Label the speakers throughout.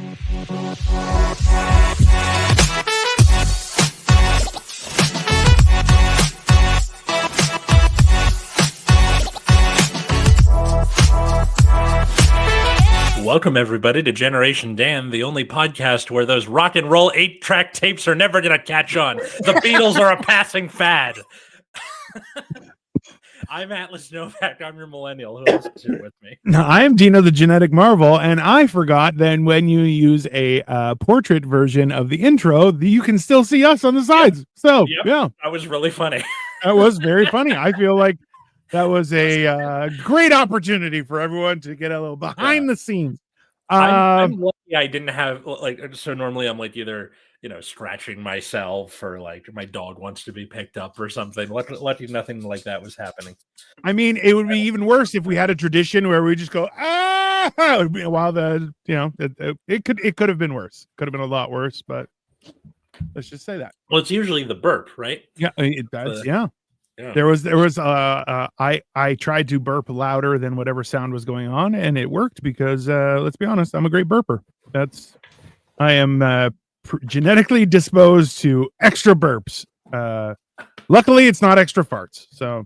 Speaker 1: Welcome, everybody, to Generation Dan, the only podcast where those rock and roll 8-track tapes are never going to catch on. The Beatles are a passing fad. I'm Atlas Novack. I'm your millennial. Who else is here with me?
Speaker 2: No, I am Dino, the genetic marvel, and I forgot that when you use a portrait version of the intro, you can still see us on the sides. Yep. So, yeah.
Speaker 1: That was really funny.
Speaker 2: That was very funny. I feel like that was a great opportunity for everyone to get a little behind the scenes.
Speaker 1: I'm lucky I didn't have, so normally I'm either, scratching myself or my dog wants to be picked up or something. Lucky nothing like that was happening.
Speaker 2: I mean, it would be even worse if we had a tradition where we just go, while it could have been worse. Could have been a lot worse, but let's just say that.
Speaker 1: Well, it's usually the burp, right?
Speaker 2: Yeah, it does. Yeah. There was I tried to burp louder than whatever sound was going on, and it worked because let's be honest, I'm a great burper. I am genetically disposed to extra burps. Luckily, it's not extra farts. So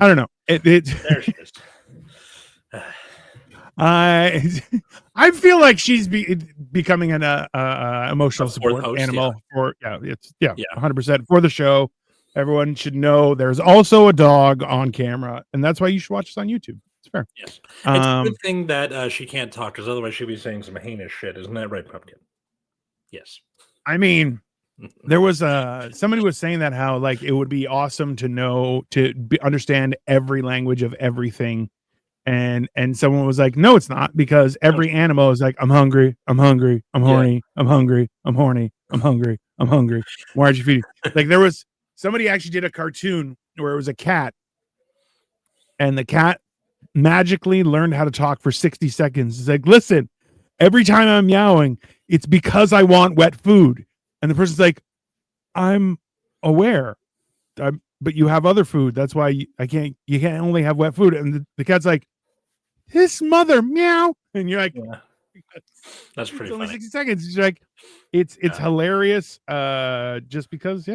Speaker 2: I don't know.
Speaker 1: There she is.
Speaker 2: I feel like she's becoming an emotional support
Speaker 1: host,
Speaker 2: animal for 100% for the show. Everyone should know there's also a dog on camera, and that's why you should watch us on YouTube. It's fair.
Speaker 1: Yes. It's a good thing that she can't talk, because otherwise she'd be saying some heinous shit. Isn't that right, Pumpkin? Yes.
Speaker 2: I mean, there was somebody was saying that how it would be awesome to know understand every language of everything, and someone was like, no, it's not, because every animal is like, I'm hungry, I'm hungry, I'm horny, I'm hungry, I'm horny, I'm hungry, I'm hungry. Why aren't you feeding? There was. Somebody actually did a cartoon where it was a cat, and the cat magically learned how to talk for 60 seconds. It's like, listen, every time I'm meowing, it's because I want wet food. And the person's like, I'm aware, but you have other food. That's why you can't only have wet food. And the cat's like, his mother, meow. And you're like,
Speaker 1: that's pretty
Speaker 2: only
Speaker 1: funny.
Speaker 2: 60 seconds. It's like, it's hilarious. Just because,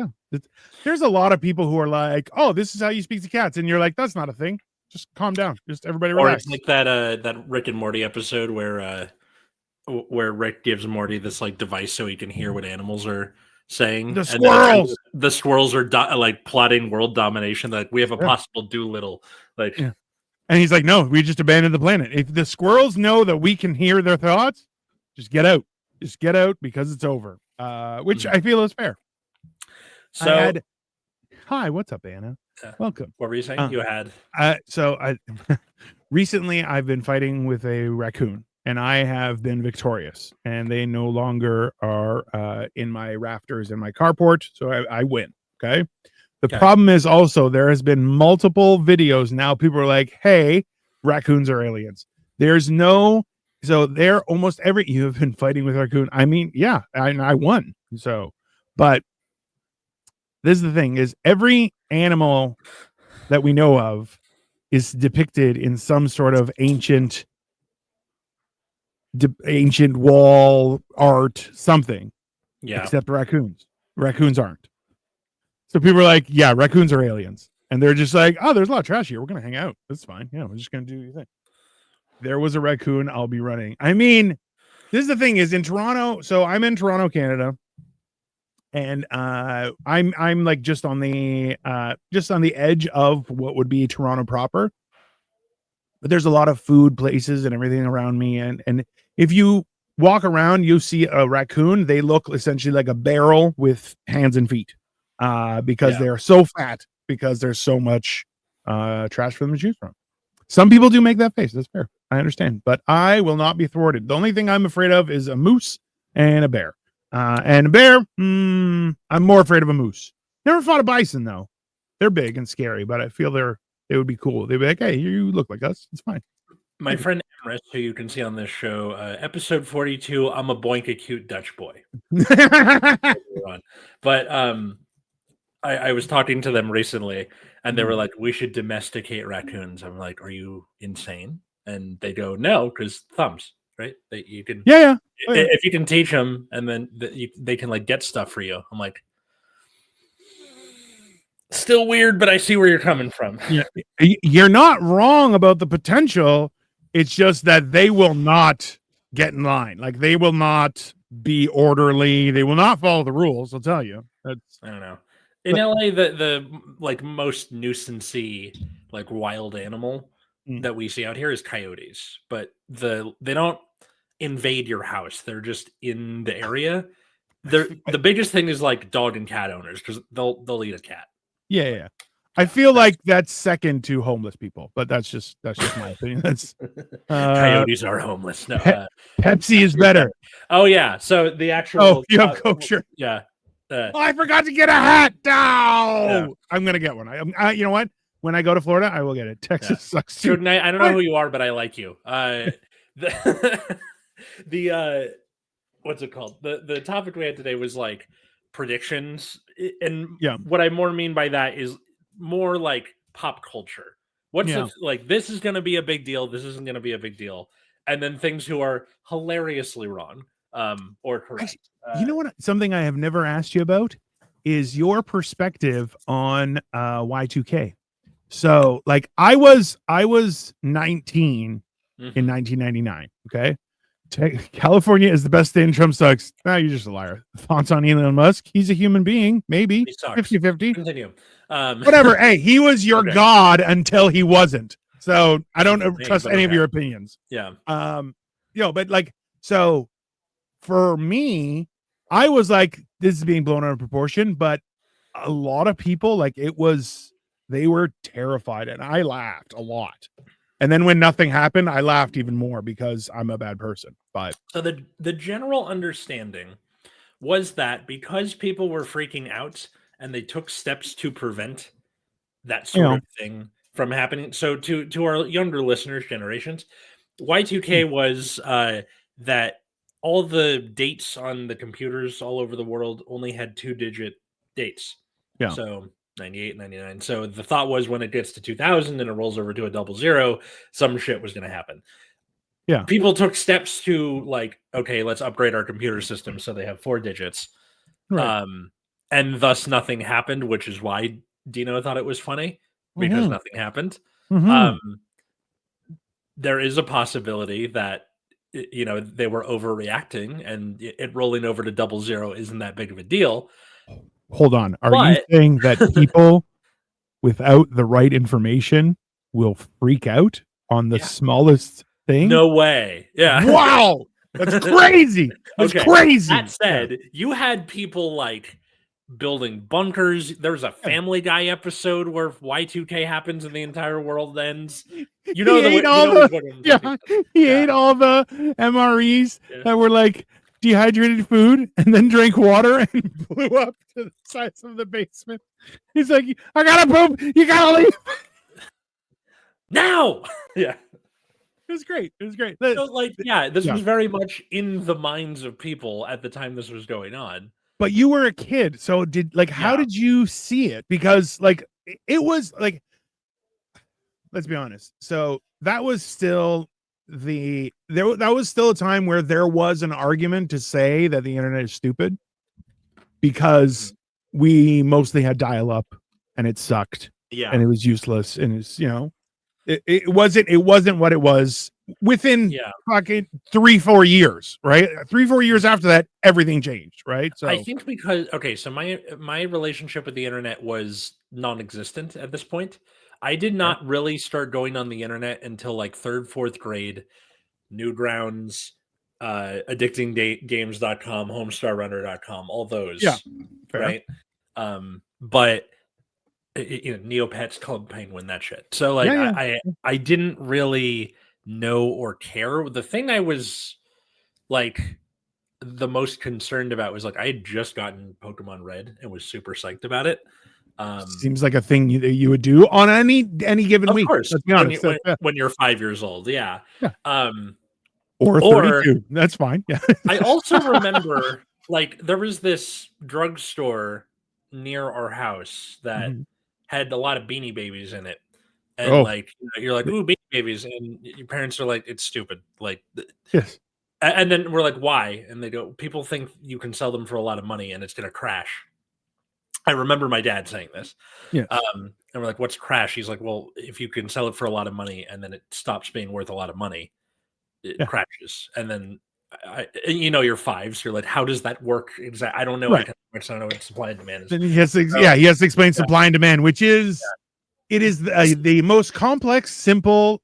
Speaker 2: there's a lot of people who are like, oh, this is how you speak to cats, and you're like, that's not a thing. Just calm down. Just everybody relax.
Speaker 1: Or it's like that Rick and Morty episode where Rick gives Morty this device so he can hear what animals are saying.
Speaker 2: The squirrels.
Speaker 1: And the squirrels are plotting world domination. We have a possible Doolittle.
Speaker 2: And he's like, no, we just abandoned the planet. If the squirrels know that we can hear their thoughts, just get out. Just get out, because it's over. Which I feel is fair.
Speaker 1: So,
Speaker 2: hi, what's up, Anna? Welcome.
Speaker 1: What were you saying? You had.
Speaker 2: Recently I've been fighting with a raccoon, and I have been victorious, and they no longer are in my rafters in my carport, so I win. Okay. The problem is also there has been multiple videos now. People are like, hey, raccoons are aliens. So they're almost you have been fighting with raccoon. I mean, yeah, I won. So, but this is the thing: is every animal that we know of is depicted in some sort of ancient wall art, something.
Speaker 1: Yeah.
Speaker 2: Except raccoons. Raccoons aren't. So people are like, yeah, raccoons are aliens, and they're just like, oh, there's a lot of trash here. We're gonna hang out. That's fine. Yeah, we're just gonna do your thing. There was a raccoon. I'll be running. I mean, this is the thing: is in Toronto. So I'm in Toronto, Canada. And I'm just on the edge of what would be Toronto proper, but there's a lot of food places and everything around me. And if you walk around, you see a raccoon. They look essentially like a barrel with hands and feet, because they are so fat, because there's so much trash for them to choose from. Some people do make that face. That's fair. I understand, but I will not be thwarted. The only thing I'm afraid of is a moose and a bear. And a bear, I'm more afraid of a moose. Never fought a bison, though. They're big and scary, but I feel they would be cool. They'd be like, hey, you look like us. It's fine.
Speaker 1: My friend Emrys, who you can see on this show, episode 42, I'm a boink a cute Dutch boy. But I was talking to them recently, and they were like, we should domesticate raccoons. I'm like, are you insane? And they go, no, because thumbs. right? That you can,
Speaker 2: Yeah. Oh, yeah.
Speaker 1: if you can teach them, and then they can like get stuff for you. I'm like, still weird, but I see where you're coming from.
Speaker 2: Yeah. You're not wrong about the potential. It's just that they will not get in line. Like they will not be orderly. They will not follow the rules. I'll tell you. That's
Speaker 1: I don't know. In LA, the like most nuisancey like wild animal that we see out here is coyotes, but they don't invade your house. They're just in the area. The biggest thing is like dog and cat owners because they'll eat a cat.
Speaker 2: yeah. I feel like that's second to homeless people, but that's just my opinion. That's
Speaker 1: coyotes are homeless. No,
Speaker 2: Pepsi is better.
Speaker 1: Oh yeah. So the actual
Speaker 2: you have Coke shirt.
Speaker 1: Yeah.
Speaker 2: I forgot to get a hat. No,
Speaker 1: Yeah.
Speaker 2: I'm gonna get one. You know what? When I go to Florida, I will get it. Texas sucks too.
Speaker 1: Jordan, I don't know who you are, but I like you. The what's it called? The topic we had today was like predictions, and what I more mean by that is more like pop culture. What's like this is going to be a big deal, this isn't going to be a big deal, and then things who are hilariously wrong or correct.
Speaker 2: You know what? Something I have never asked you about is your perspective on Y2K. So, like, I was 19 in 1999. Okay, California is the best state and Trump sucks. You're just a liar. Thoughts on Elon Musk? He's a human being, maybe 50-50.
Speaker 1: Continue.
Speaker 2: Whatever. Hey, he was your god until he wasn't. So I don't trust any of your opinions.
Speaker 1: Yeah.
Speaker 2: But like, so for me, I was like, this is being blown out of proportion, but a lot of people, like, they were terrified, and I laughed a lot. And then when nothing happened, I laughed even more because I'm a bad person. But
Speaker 1: so the general understanding was that because people were freaking out and they took steps to prevent that sort of thing from happening. So to our younger listeners, generations, Y2K was that all the dates on the computers all over the world only had 2-digit dates.
Speaker 2: Yeah.
Speaker 1: So 98, 99. So the thought was when it gets to 2000 and it rolls over to a 00, some shit was going to happen.
Speaker 2: Yeah.
Speaker 1: People took steps to like, okay, let's upgrade our computer system so they have 4 digits.
Speaker 2: Right.
Speaker 1: And thus nothing happened, which is why Dino thought it was funny because nothing happened. There is a possibility that they were overreacting and it rolling over to 00 isn't that big of a deal.
Speaker 2: Hold on. Are you saying that people without the right information will freak out on the smallest thing?
Speaker 1: No way. Yeah.
Speaker 2: Wow. That's crazy. That's crazy.
Speaker 1: That said, you had people like building bunkers. There's a Family Guy episode where Y2K happens and the entire world ends. You know,
Speaker 2: he ate all the MREs that were like dehydrated food and then drank water and blew up to the sides of the basement. He's like, I gotta poop. You gotta leave
Speaker 1: now. Yeah.
Speaker 2: It was great.
Speaker 1: So, like, this was very much in the minds of people at the time this was going on.
Speaker 2: But you were a kid, so how did you see it? Because like it was like, let's be honest. So that was still that was still a time where there was an argument to say that the internet is stupid because we mostly had dial-up and it sucked.
Speaker 1: Yeah.
Speaker 2: And it was useless. And it's, it wasn't what it was within fucking 3-4 years, right? 3-4 years after that, everything changed, right? So
Speaker 1: I think because so my relationship with the internet was non-existent at this point. I did not really start going on the internet until like 3rd, 4th grade. Newgrounds, addictinggames.com, homestarrunner.com, all those.
Speaker 2: Yeah.
Speaker 1: Right. But Neopets, Club Penguin, that shit. So like I didn't really know or care. The thing I was like the most concerned about was like I had just gotten Pokemon Red and was super psyched about it.
Speaker 2: Seems like a thing you would do on any given week.
Speaker 1: Of course,
Speaker 2: let's be honest.
Speaker 1: When you're 5 years old,
Speaker 2: or 32. That's fine. Yeah.
Speaker 1: I also remember like there was this drugstore near our house that had a lot of Beanie Babies in it, and like you're like, ooh, Beanie Babies, and your parents are like, it's stupid. Like,
Speaker 2: yes,
Speaker 1: And then we're like, why? And they go, people think you can sell them for a lot of money and it's going to crash. I remember my dad saying this.
Speaker 2: Yeah.
Speaker 1: And we're like, what's crash? He's like, well, if you can sell it for a lot of money and then it stops being worth a lot of money, it
Speaker 2: Yeah.
Speaker 1: crashes. And then, you're five. So you're like, how does that work? Exactly. I don't know.
Speaker 2: Right.
Speaker 1: I don't know what supply and demand is.
Speaker 2: Then he has to, he has to explain supply and demand, which is, it is the most complex, simple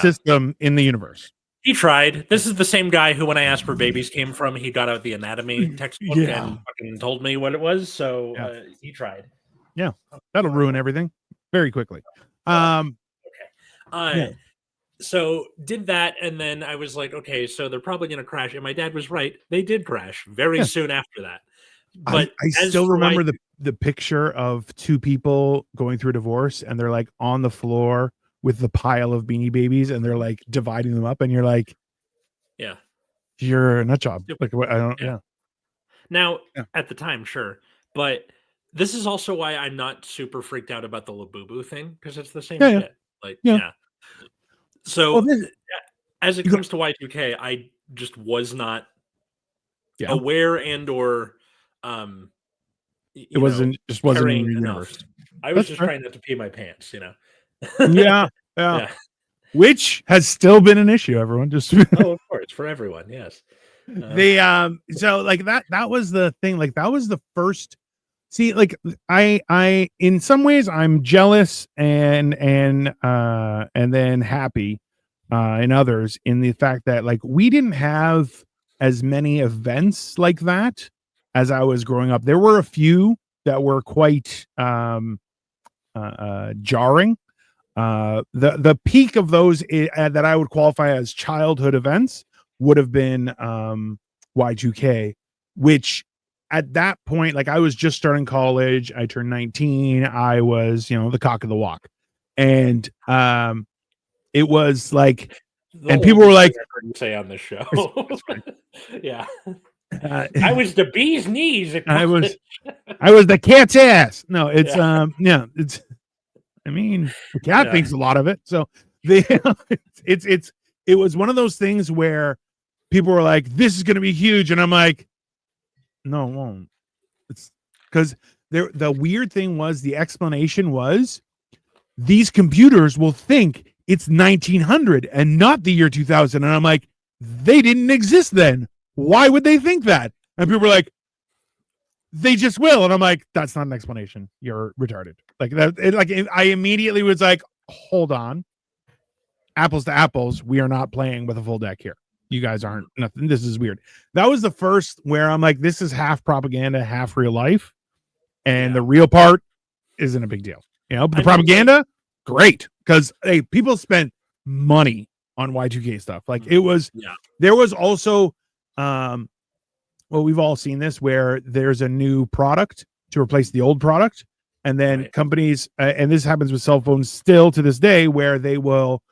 Speaker 2: system in the universe.
Speaker 1: He tried. This is the same guy who, when I asked where babies came from, he got out the anatomy textbook and fucking told me what it was. So he tried.
Speaker 2: Yeah, that'll ruin everything very quickly.
Speaker 1: Okay. So did that, and then I was like, okay, so they're probably going to crash. And my dad was right; they did crash very soon after that. But
Speaker 2: I still remember the picture of two people going through a divorce, and they're like on the floor with the pile of Beanie Babies, and they're like dividing them up, and you're like,
Speaker 1: yeah,
Speaker 2: you're a nut job. Like, I don't,
Speaker 1: Now, at the time, sure, but this is also why I'm not super freaked out about the Labubu thing, because it's the same shit. Like, So, as it comes to Y2K, I just was not aware and or
Speaker 2: it wasn't in your universe.
Speaker 1: I was just trying not to pee my pants,
Speaker 2: yeah. Which has still been an issue, everyone. Just
Speaker 1: of course, for everyone, yes.
Speaker 2: So like that was the thing. Like that was the first. See, like I in some ways I'm jealous and then happy in others in the fact that like we didn't have as many events like that as I was growing up. There were a few that were quite jarring. The peak of those that I would qualify as childhood events would have been Y2K, which at that point, like I was just starting college, I turned 19, I was, the cock of the walk. And it was like, and people were like,
Speaker 1: say on this show. Yeah. I was the bee's knees.
Speaker 2: I was the cat's ass. No, it's it's I mean, the cat thinks a lot of it. So it was one of those things where people were like, this is going to be huge. And I'm like, no, it won't. It's because the weird thing was the explanation was these computers will think it's 1900 and not the year 2000. And I'm like, they didn't exist then. Why would they think that? And people were like, they just will. And I'm like, that's not an explanation. You're retarded. Like that. I immediately was like, hold on. Apples to apples. We are not playing with a full deck here. You guys aren't nothing. This is weird. That was the first where I'm like, this is half propaganda, half real life. And the real part isn't a big deal. But the propaganda, great. Because people spent money on Y2K stuff. Like it was, there was also, we've all seen this where there's a new product to replace the old product. And then companies, and this happens with cell phones still to this day, where they will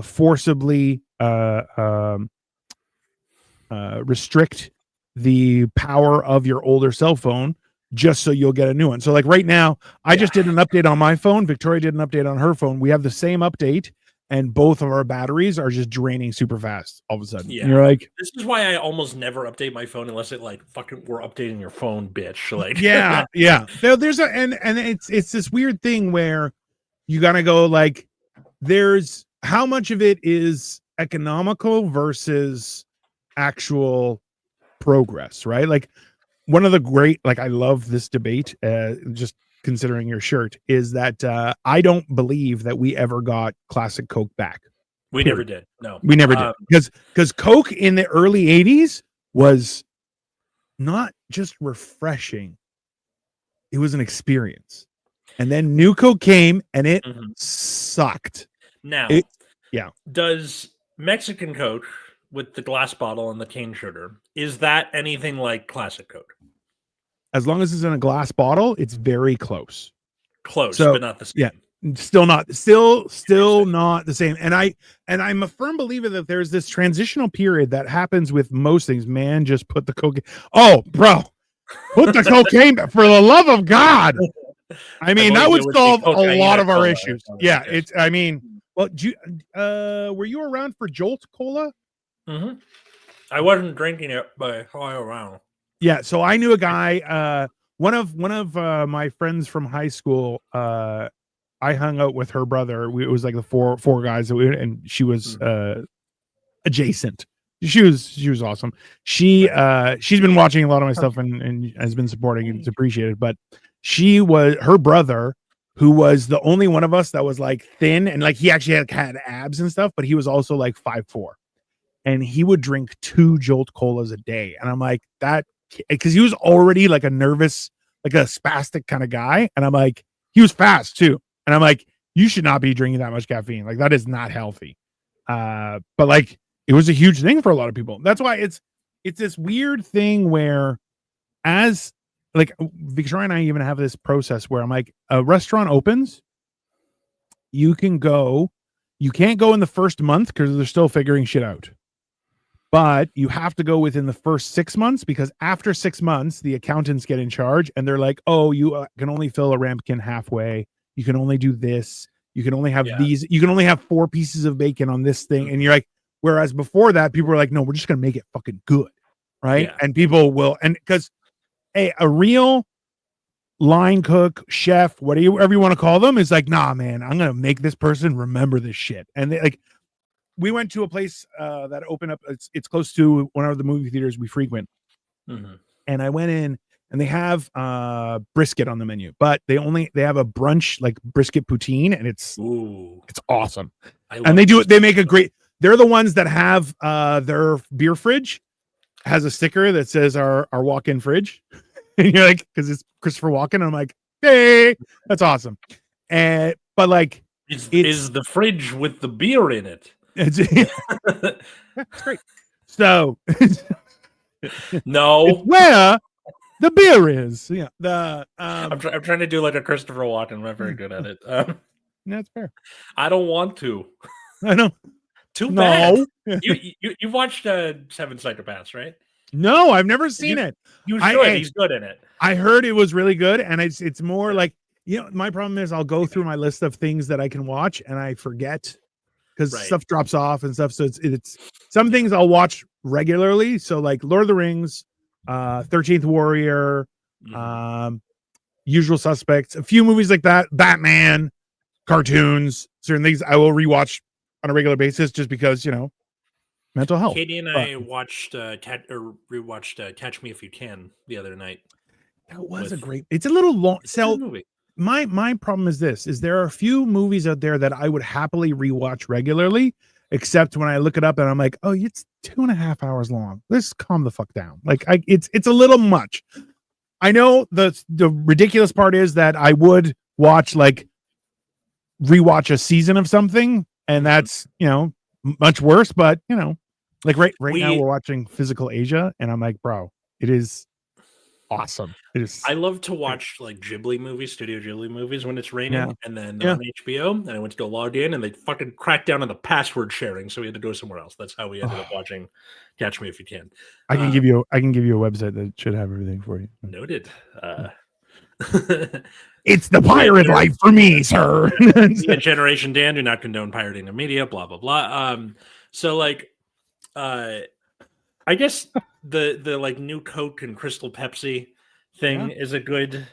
Speaker 2: forcibly restrict the power of your older cell phone just so you'll get a new one. So like right now, I just did an update on my phone. Victoria did an update on her phone. We have the same update and both of our batteries are just draining super fast all of a sudden. Yeah. And you're like,
Speaker 1: this is why I almost never update my phone unless it like fucking we're updating your phone, bitch. Like
Speaker 2: yeah. There's and it's this weird thing where you gotta go like there's how much of it is economical versus actual progress, right? Like one of the great, like I love this debate, just considering your shirt, is that I don't believe that we ever got classic Coke back.
Speaker 1: We never did. No,
Speaker 2: we never did. Because Coke in the early 80s was not just refreshing, it was an experience. And then New Coke came and it sucked.
Speaker 1: Now, does Mexican Coke with the glass bottle and the cane sugar, is that anything like classic Coke?
Speaker 2: As long as it's in a glass bottle, it's very close.
Speaker 1: But not the same.
Speaker 2: Yeah, still not the same. And I'm a firm believer that there's this transitional period that happens with most things. Man, just put the cocaine. Oh, bro, put the cocaine back, for the love of God. I mean, that would solve a lot of our issues. Yeah, it's. I mean, well, were you around for Jolt Cola?
Speaker 1: Mm-hmm. I wasn't drinking it, but I saw it around.
Speaker 2: Yeah, so I knew a guy. One of my friends from high school. I hung out with her brother. It was like the four guys that and she was adjacent. She was awesome. She's been watching a lot of my stuff and has been supporting, and it's appreciated. But her brother, who was the only one of us that was like thin, and like he actually had abs and stuff, but he was also like 5'4", and he would drink 2 Jolt Colas a day. And I'm like, that, because he was already like a nervous, like a spastic kind of guy, and I'm like, he was fast too, and I'm like, you should not be drinking that much caffeine. Like, that is not healthy. But like, it was a huge thing for a lot of people. That's why it's this weird thing where, as like Victoria and I even have this process where I'm like, a restaurant opens, you can't go in the first month because they're still figuring shit out. But you have to go within the first 6 months, because after 6 months, the accountants get in charge and they're like, oh, you can only fill a ramekin halfway. You can only do this. You can only have these. You can only have 4 pieces of bacon on this thing. And you're like, whereas before that, people were like, no, we're just going to make it fucking good. Right. Yeah. And people will. And because a real line cook, chef, whatever you want to call them, is like, nah, man, I'm going to make this person remember this shit. And they, like, we went to a place that opened up. It's close to one of the movie theaters we frequent. Mm-hmm. And I went in, and they have brisket on the menu, but they have a brunch, like brisket poutine, and it's awesome. And they make a great, they're the ones that have their beer fridge has a sticker that says our walk-in fridge. And you're like, because it's Christopher Walken. And I'm like, hey, that's awesome. But like,
Speaker 1: is the fridge with the beer in it?
Speaker 2: It's great. So
Speaker 1: no,
Speaker 2: it's where the beer is. Yeah.
Speaker 1: I'm trying to do like a Christopher Walken. I'm not very good at it.
Speaker 2: That's fair.
Speaker 1: I don't want to.
Speaker 2: I know.
Speaker 1: Too bad. You watched Seven Psychopaths, right?
Speaker 2: No, I've never seen it.
Speaker 1: You should. He's good in it.
Speaker 2: I heard it was really good, and it's more like, my problem is I'll go through my list of things that I can watch and I forget, because stuff drops off and stuff. So it's some things I'll watch regularly. So like Lord of the Rings, 13th Warrior, Usual Suspects, a few movies like that, Batman, cartoons, certain things I will rewatch on a regular basis just because, mental health.
Speaker 1: Katie and I watched rewatched Catch Me If You Can the other night.
Speaker 2: That was it's a little long. So
Speaker 1: movie.
Speaker 2: My problem is this: there are a few movies out there that I would happily rewatch regularly, except when I look it up and I'm like, oh, it's 2.5 hours long. Let's calm the fuck down. Like, it's a little much. I know the ridiculous part is that I would rewatch a season of something, and that's much worse. But like right now we're watching Physical Asia, and I'm like, bro, it is awesome. It is.
Speaker 1: I love to watch like Ghibli movies, Studio Ghibli movies when it's raining, and then on HBO. And I went to go log in, and they fucking cracked down on the password sharing, so we had to go somewhere else. That's how we ended up watching Catch Me If You Can.
Speaker 2: I can give you a website that should have everything for you.
Speaker 1: Noted.
Speaker 2: It's the pirate life for me, sir.
Speaker 1: Generation Dan, do not condone pirating of media. Blah blah blah. So like, I guess the like new Coke and Crystal Pepsi thing is a good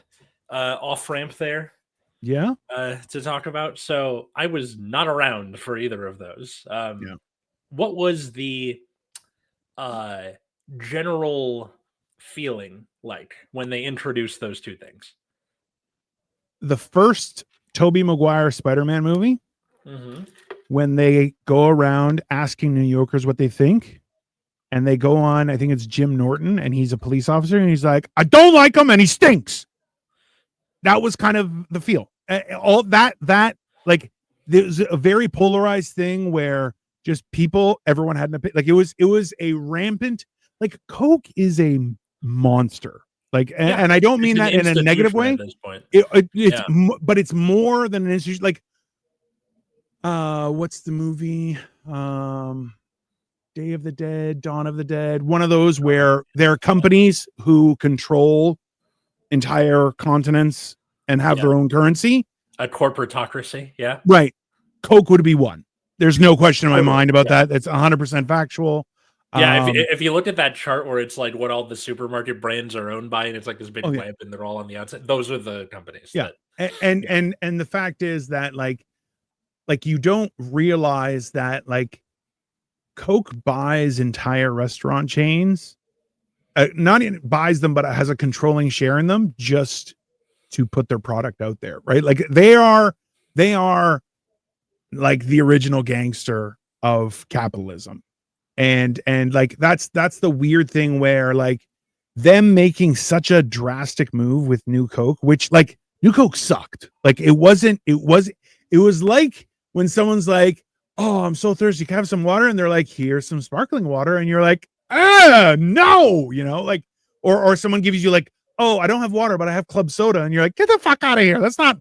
Speaker 1: off ramp there.
Speaker 2: Yeah.
Speaker 1: To talk about. So I was not around for either of those. What was the general feeling like when they introduced those two things?
Speaker 2: The first Tobey Maguire Spider-Man movie, when they go around asking New Yorkers what they think, and they go on, I think it's Jim Norton, and he's a police officer, and he's like, I don't like him, and he stinks. That was kind of the feel. All that like, there's a very polarized thing where just everyone had an opinion. Like, it was a rampant, like, Coke is a monster. Like, and I don't mean that in a negative way. At this point. But it's more than an institution. Like, what's the movie? Day of the Dead, Dawn of the Dead. One of those where there are companies who control entire continents and have their own currency.
Speaker 1: A corporatocracy, yeah.
Speaker 2: Right. Coke would be one. There's no question in my mind about that. It's 100% factual.
Speaker 1: Yeah, if you look at that chart where it's like what all the supermarket brands are owned by, and it's like this big
Speaker 2: yeah.
Speaker 1: web, and they're all on the outside. Those are the companies.
Speaker 2: Yeah.
Speaker 1: That
Speaker 2: And the fact is that like you don't realize that like Coke buys entire restaurant chains, not even buys them, but has a controlling share in them just to put their product out there, right? Like they are like the original gangster of capitalism. And like that's the weird thing where like them making such a drastic move with New Coke, which like New Coke sucked. Like it was like when someone's like, "Oh, I'm so thirsty, can I have some water?" And they're like, "Here's some sparkling water," and you're like, no, you know, like, or someone gives you like, "Oh, I don't have water, but I have club soda," and you're like, "Get the fuck out of here! It's not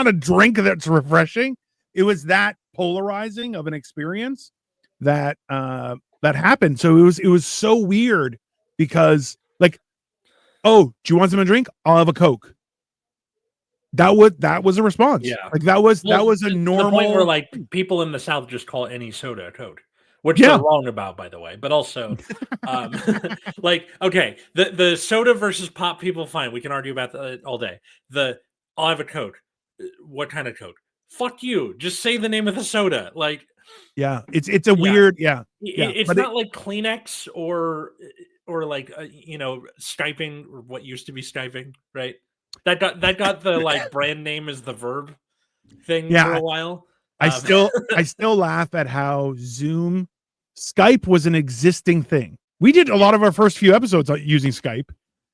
Speaker 2: a drink that's refreshing." It was that polarizing of an experience that that happened. So it was so weird because like, "Oh, do you want some to drink? I'll have a Coke." That was a response.
Speaker 1: Yeah.
Speaker 2: Like that was
Speaker 1: well,
Speaker 2: a
Speaker 1: to
Speaker 2: normal
Speaker 1: the point where like people in the South just call any soda a Coke, which
Speaker 2: yeah.
Speaker 1: they're wrong about, by the way. But also, um, like okay, the soda versus pop, people fine. We can argue about that all day. I'll have a Coke. What kind of Coke? Fuck you. Just say the name of the soda. Like
Speaker 2: Yeah, it's a
Speaker 1: yeah.
Speaker 2: weird yeah.
Speaker 1: It's
Speaker 2: But
Speaker 1: not like Kleenex or like Skyping, or what used to be Skyping, right? That got the like brand name as the verb thing for
Speaker 2: yeah,
Speaker 1: a while.
Speaker 2: I still laugh at how Skype was an existing thing. We did a lot of our first few episodes using Skype.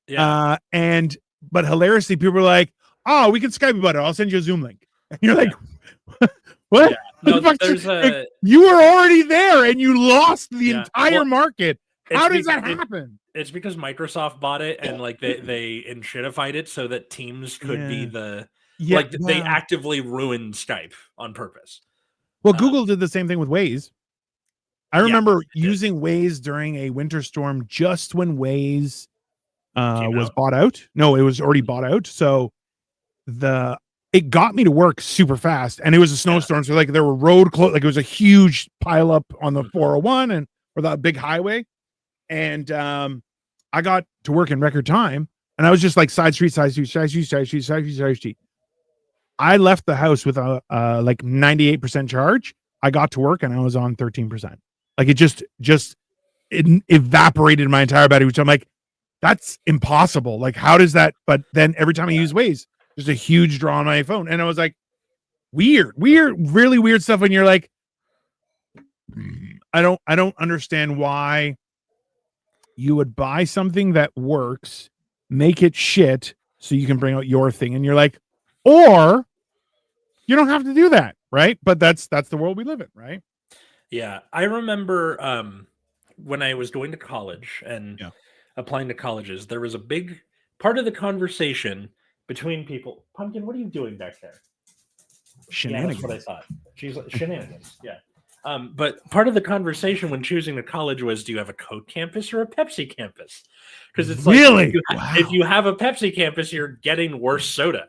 Speaker 1: Yeah.
Speaker 2: And but hilariously, people were like, "Oh, we can Skype about it. I'll send you a Zoom link." And you're like, "What?
Speaker 1: Yeah. No, there's
Speaker 2: Like, you were already there and you lost the
Speaker 1: yeah.
Speaker 2: entire
Speaker 1: Well,
Speaker 2: market. How does
Speaker 1: because
Speaker 2: that happen?"
Speaker 1: it's because Microsoft bought it and like they enshittified it so that Teams could be the
Speaker 2: Yeah,
Speaker 1: like they actively ruined Skype on purpose.
Speaker 2: well, Google did the same thing with Waze. I
Speaker 1: Yeah,
Speaker 2: remember
Speaker 1: it did.
Speaker 2: using Waze during a winter storm just when Waze
Speaker 1: Came
Speaker 2: was
Speaker 1: out.
Speaker 2: bought out. No, it was already bought out. So it got me to work super fast, and it was a snowstorm. So like there were road like it was a huge pile up on the 401 or that big highway, and I got to work in record time, and I was just like side street. I left the house with a like 98% charge. I got to work and I was on 13%. Like it just it evaporated my entire battery, which I'm like, that's impossible. Like, how does that? But then every time I use Waze, there's a huge draw on my phone. And I was like, weird, really weird stuff. And you're like, I don't understand why you would buy something that works, make it shit so you can bring out your thing. And you're like, or you don't have to do that, right? But that's the world we live in, right?
Speaker 1: Yeah. I remember when I was going to college and
Speaker 2: Yeah.
Speaker 1: applying to colleges, there was a big part of the conversation between people. Pumpkin, what are you doing back there?
Speaker 2: Shenanigans.
Speaker 1: Yeah, that's what I thought. She's shenanigans. Yeah. But part of the conversation when choosing a college was, do you have a Coke campus or a Pepsi campus? Because it's
Speaker 2: really?
Speaker 1: Like if you have a Pepsi campus, you're getting worse soda.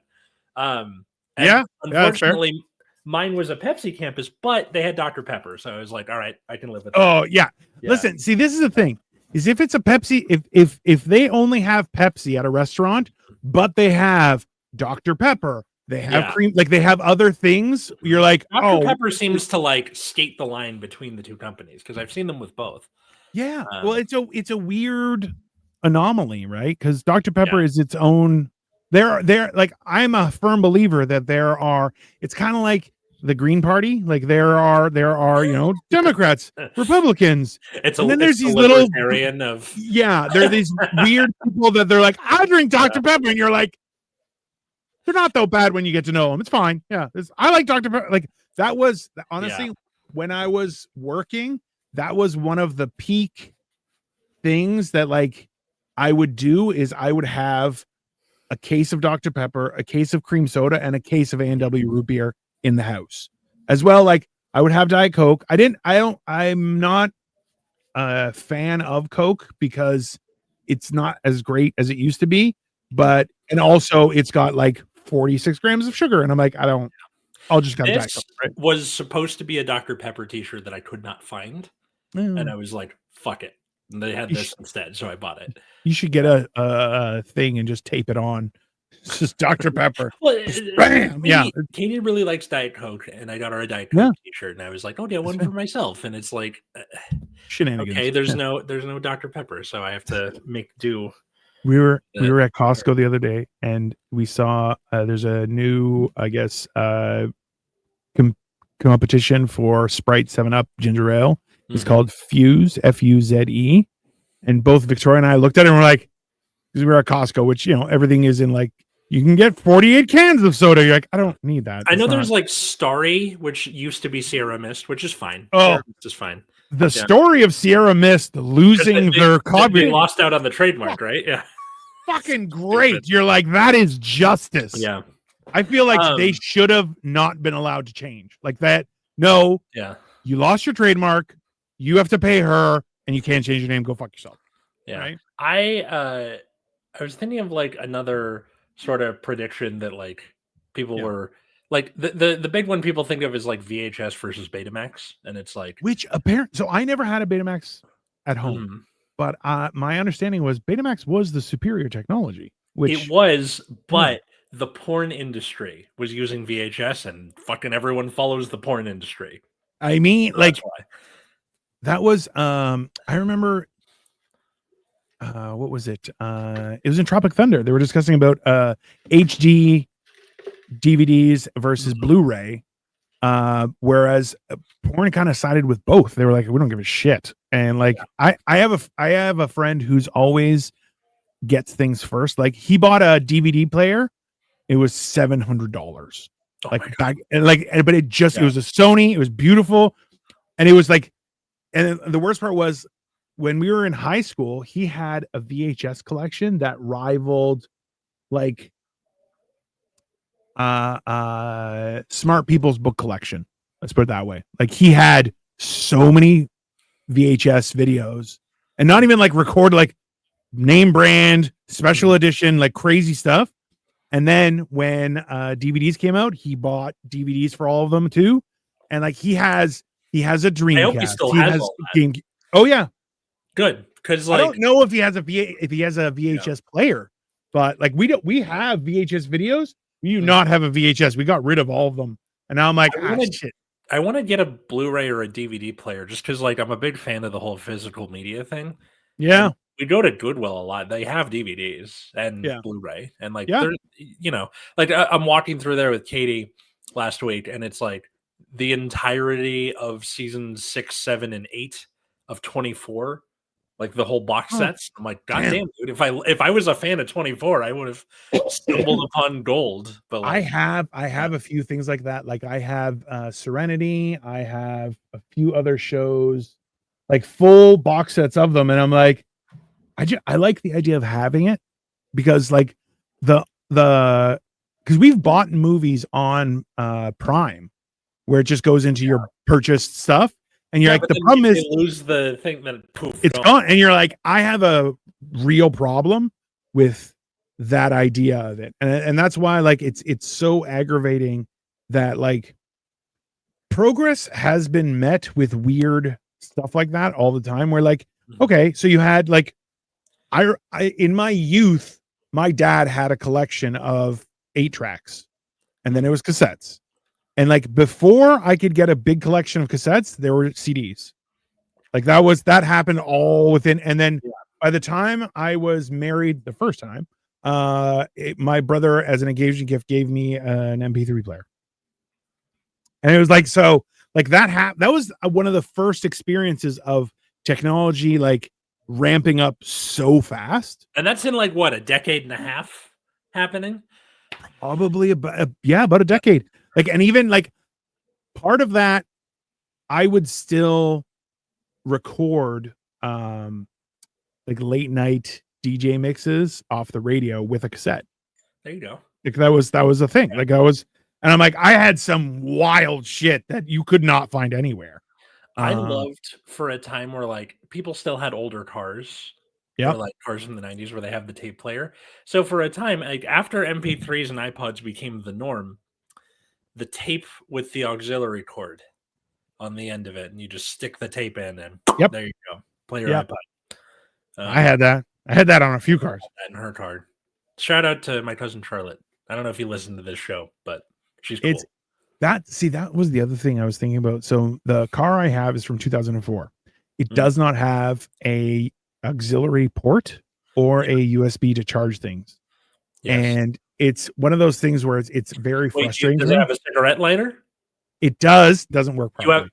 Speaker 1: Unfortunately, mine was a Pepsi campus, but they had Dr. Pepper, so I was like, all right, I can live with that.
Speaker 2: Oh yeah. Listen, see, this is the thing: is if it's a Pepsi, if they only have Pepsi at a restaurant, but they have Dr. Pepper, they have cream, like they have other things. You're like,
Speaker 1: Dr. Pepper seems to like skate the line between the two companies because I've seen them with both.
Speaker 2: Yeah, well, it's a weird anomaly, right? Because Dr. Pepper is its own. There like I'm a firm believer that there are. It's kind of like the Green Party. Like there are Democrats, Republicans.
Speaker 1: And then there's these little there
Speaker 2: are these weird people that they're like, I drink Dr. Pepper, and you're like, they're not that bad when you get to know them. It's fine. Yeah, I like Dr. Pepper. Like that was honestly when I was working, that was one of the peak things that like I would do is I would have a case of Dr. Pepper, a case of cream soda, and a case of A&W root beer in the house as well. Like I would have Diet Coke. I'm not a fan of Coke because it's not as great as it used to be, and also it's got like 46 grams of sugar. And I'm like, I'll just got Diet Coke. Right?
Speaker 1: Was supposed to be a Dr. Pepper t-shirt that I could not find. and I was like, "Fuck it." And they had
Speaker 2: You,
Speaker 1: this instead, so I bought it.
Speaker 2: you should get a thing and just tape it on. It's just Dr. Pepper.
Speaker 1: Well,
Speaker 2: Bam! Yeah.
Speaker 1: Katie really likes Diet Coke, and I got her a Diet
Speaker 2: Yeah.
Speaker 1: Coke T-shirt, and I was like, "Oh, get one for myself." And it's like,
Speaker 2: Shenanigans.
Speaker 1: okay, there's
Speaker 2: Yeah.
Speaker 1: no Dr. Pepper, so I have to make do.
Speaker 2: We were at Costco the other day, and we saw there's a new, I guess, competition for Sprite 7-Up ginger ale. It's called Fuse, Fuze, and both Victoria and I looked at it and we're like, because we were at Costco, which everything is in like you can get 48 cans of soda. You're like, I don't need that.
Speaker 1: I know there's like Starry, which used to be Sierra Mist, which is fine.
Speaker 2: Oh,
Speaker 1: Sierra Mist is fine.
Speaker 2: The story of Sierra Mist losing their copyright.
Speaker 1: They lost out on the trademark, right? Yeah.
Speaker 2: Fucking great. You're like, that is justice.
Speaker 1: Yeah.
Speaker 2: I feel like they should have not been allowed to change. Like that. No.
Speaker 1: Yeah.
Speaker 2: You lost your trademark. You have to pay her, and you can't change your name. Go fuck yourself.
Speaker 1: Yeah.
Speaker 2: Right?
Speaker 1: I was thinking of like another sort of prediction that like people were like the big one people think of is like VHS versus Betamax, and it's like
Speaker 2: which apparently. So I never had a Betamax at home, but my understanding was Betamax was the superior technology. Which
Speaker 1: it was, but the porn industry was using VHS, and fucking everyone follows the porn industry.
Speaker 2: I mean, so like that was I remember what was it? It was in Tropic Thunder. They were discussing about HD DVDs versus Blu-ray. Whereas porn kind of sided with both. They were like, we don't give a shit. And like I have a friend who's always gets things first. Like he bought a DVD player. It was $700. But it just it was a Sony. It was beautiful. And it was like, and the worst part was when we were in high school, he had a VHS collection that rivaled like smart people's book collection. Let's put it that way. Like he had so many VHS videos, and not even like record like name brand, special edition, like crazy stuff. And then when DVDs came out, he bought DVDs for all of them too. And like he has a Dreamcast. I hope he still has all that. Game. Oh yeah,
Speaker 1: good. Because like
Speaker 2: I don't know if he has a VHS player, but like we have VHS videos. We do not have a VHS. We got rid of all of them, and now I'm like, shit.
Speaker 1: I want to get a Blu-ray or a DVD player just because like I'm a big fan of the whole physical media thing.
Speaker 2: Yeah.
Speaker 1: And we go to Goodwill a lot. They have DVDs and Blu-ray, and like they're like I'm walking through there with Katie last week, and it's like the entirety of seasons 6, 7, and 8 of 24, like the whole box sets. I'm like, God damn, dude! If I was a fan of 24, I would have stumbled upon gold. But like,
Speaker 2: I have a few things like that. Like I have Serenity. I have a few other shows, like full box sets of them, and I'm like, I like the idea of having it because like because we've bought movies on Prime where it just goes into your purchased stuff, and you're like, the problem is
Speaker 1: they lose the thing that poof,
Speaker 2: it's gone, and you're like, I have a real problem with that idea of it, and that's why like it's so aggravating that like progress has been met with weird stuff like that all the time. Where like, okay, so you had like I in my youth, my dad had a collection of 8 tracks, and then it was cassettes. And like before I could get a big collection of cassettes, there were CDs. Like that happened all within. And then by the time I was married the first time, my brother, as an engagement gift, gave me an MP3 player. And it was like, so like that was one of the first experiences of technology, like ramping up so fast.
Speaker 1: And that's in like what, a decade and a half happening?
Speaker 2: Probably about a decade. Like, and even like part of that, I would still record like late night DJ mixes off the radio with a cassette.
Speaker 1: There you go.
Speaker 2: Like that was a thing. Like and I'm like, I had some wild shit that you could not find anywhere.
Speaker 1: I loved for a time where like people still had older cars.
Speaker 2: Yeah,
Speaker 1: like cars from the 90s where they have the tape player. So for a time, like after MP3s and iPods became the norm, the tape with the auxiliary cord on the end of it, and you just stick the tape in, and
Speaker 2: Yep.
Speaker 1: there you go. Play your
Speaker 2: Yep.
Speaker 1: iPod.
Speaker 2: I had that. I had that on a few cars.
Speaker 1: That in her card. Shout out to my cousin Charlotte. I don't know if you listen to this show, but she's cool.
Speaker 2: It's that was the other thing I was thinking about. So the car I have is from 2004. It does not have a auxiliary port or a USB to charge things.
Speaker 1: Yes.
Speaker 2: And it's one of those things where it's very frustrating.
Speaker 1: Does it have a cigarette lighter?
Speaker 2: It doesn't work properly.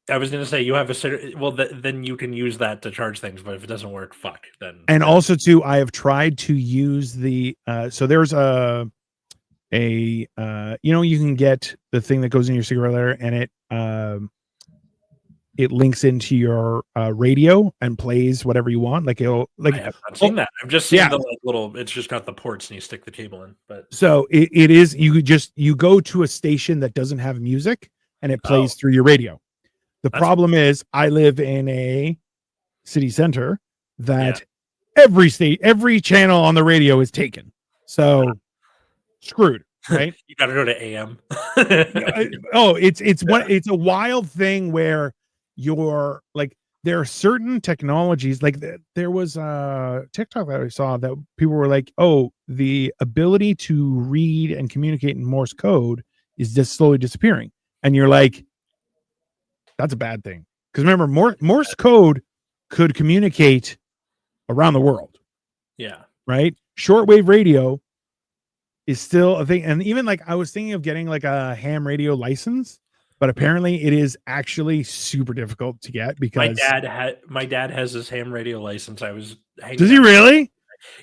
Speaker 1: I was going to say you have a cigarette. Well, then you can use that to charge things. But if it doesn't work, fuck. Then
Speaker 2: also too, I have tried to use the so there's you know, you can get the thing that goes in your cigarette lighter, and it links into your radio and plays whatever you want. Like it'll like
Speaker 1: I have not seen that. I've just seen the like little. It's just got the ports and you stick the cable in. But
Speaker 2: so it is you go to a station that doesn't have music and it plays through your radio. The problem is I live in a city center that every channel on the radio is taken. So screwed. Right?
Speaker 1: You got to go to AM.
Speaker 2: It's a wild thing where you're like, there are certain technologies, like there was a TikTok that I saw that people were like, oh, the ability to read and communicate in Morse code is just slowly disappearing. And you're like, that's a bad thing. Because remember, Morse code could communicate around the world.
Speaker 1: Yeah.
Speaker 2: Right? Shortwave radio is still a thing. And even like I was thinking of getting like a ham radio license, but apparently it is actually super difficult to get because
Speaker 1: my dad has his ham radio license. I was
Speaker 2: Does he really?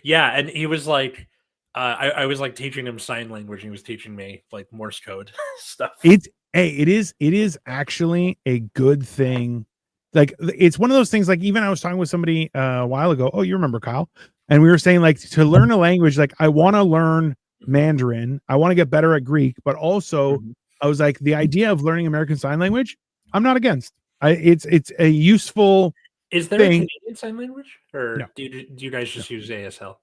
Speaker 1: Yeah, and he was like I was like teaching him sign language and he was teaching me like Morse code stuff.
Speaker 2: It is actually a good thing. Like it's one of those things, like even I was talking with somebody a while ago. Oh, you remember Kyle? And we were saying like to learn a language, like I want to learn Mandarin. I want to get better at Greek, but also I was like, the idea of learning American Sign Language, I'm not against. It's a useful.
Speaker 1: Is there
Speaker 2: thing.
Speaker 1: a Canadian Sign Language, or no. do you guys just use ASL?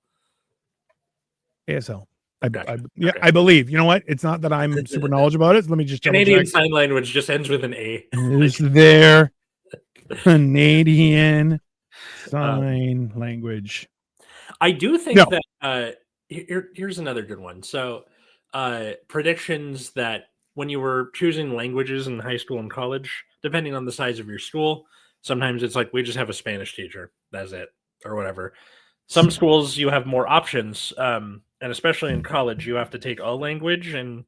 Speaker 2: ASL. I believe. You know what? It's not that I'm super knowledgeable about it. So let me just
Speaker 1: Canadian Sign Language just ends with an A.
Speaker 2: Is there Canadian Sign Language?
Speaker 1: I do think that here's another good one. So predictions that when you were choosing languages in high school and college, depending on the size of your school, sometimes it's like we just have a Spanish teacher, that's it, or whatever. Some schools you have more options, and especially in college you have to take a language, and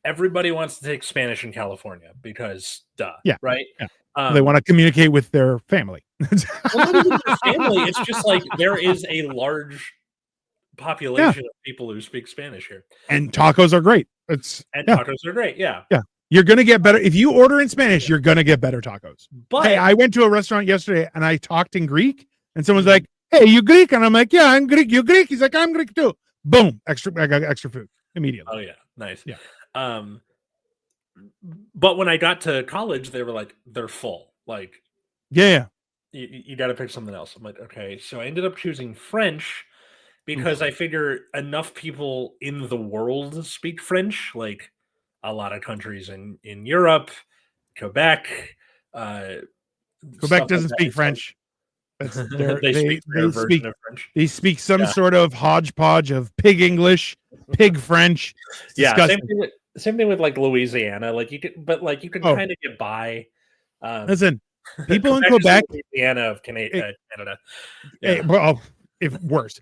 Speaker 1: everybody wants to take Spanish in California because right?
Speaker 2: They want to communicate with their family.
Speaker 1: Well, not even their family. It's just like there is a large population of people who speak Spanish here,
Speaker 2: and tacos are great.
Speaker 1: Tacos are great. Yeah.
Speaker 2: You're gonna get better if you order in Spanish. You're gonna get better tacos. But hey, I went to a restaurant yesterday and I talked in Greek, and someone's like, "Hey, you Greek?" And I'm like, "Yeah, I'm Greek. You Greek?" He's like, "I'm Greek too." Boom, I got extra food immediately.
Speaker 1: Oh yeah, nice.
Speaker 2: Yeah.
Speaker 1: But when I got to college, they were like, they're full. Like,
Speaker 2: you
Speaker 1: got to pick something else. I'm like, okay. So I ended up choosing French because I figure enough people in the world speak French, like a lot of countries in Europe, Quebec.
Speaker 2: Quebec doesn't speak French. That's
Speaker 1: they speak their version of French.
Speaker 2: They speak some sort of hodgepodge of pig English, pig French. It's disgusting.
Speaker 1: Same thing with like Louisiana. Like you can kind of get by.
Speaker 2: Listen, people in Quebec,
Speaker 1: Louisiana of Canada.
Speaker 2: Hey, well, if worse,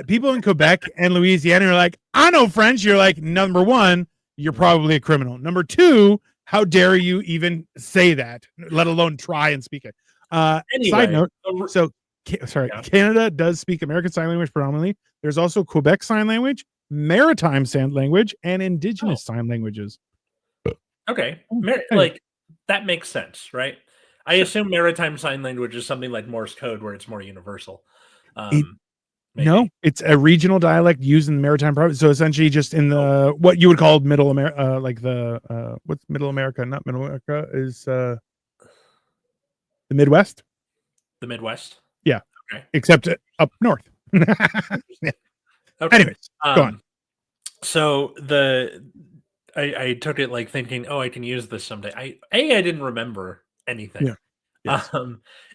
Speaker 2: people in Quebec and Louisiana are like, I know French. You're like, number one, you're probably a criminal. Number two, how dare you even say that, let alone try and speak it. Anyway, side note. So, Canada does speak American Sign Language predominantly. There's also Quebec Sign Language, Maritime Sign Language, and Indigenous Sign Languages.
Speaker 1: Okay, like that makes sense, right? I assume Maritime Sign Language is something like Morse code, where it's more universal.
Speaker 2: No, it's a regional dialect used in the maritime province. So essentially, just in the what you would call Middle America, like the what's Middle America? Not Middle America is the Midwest.
Speaker 1: The Midwest.
Speaker 2: Yeah.
Speaker 1: Okay.
Speaker 2: Except up north.
Speaker 1: Okay.
Speaker 2: Anyways, go on.
Speaker 1: So I took it like thinking, oh, I can use this someday. I didn't remember anything.
Speaker 2: Yeah. Yes.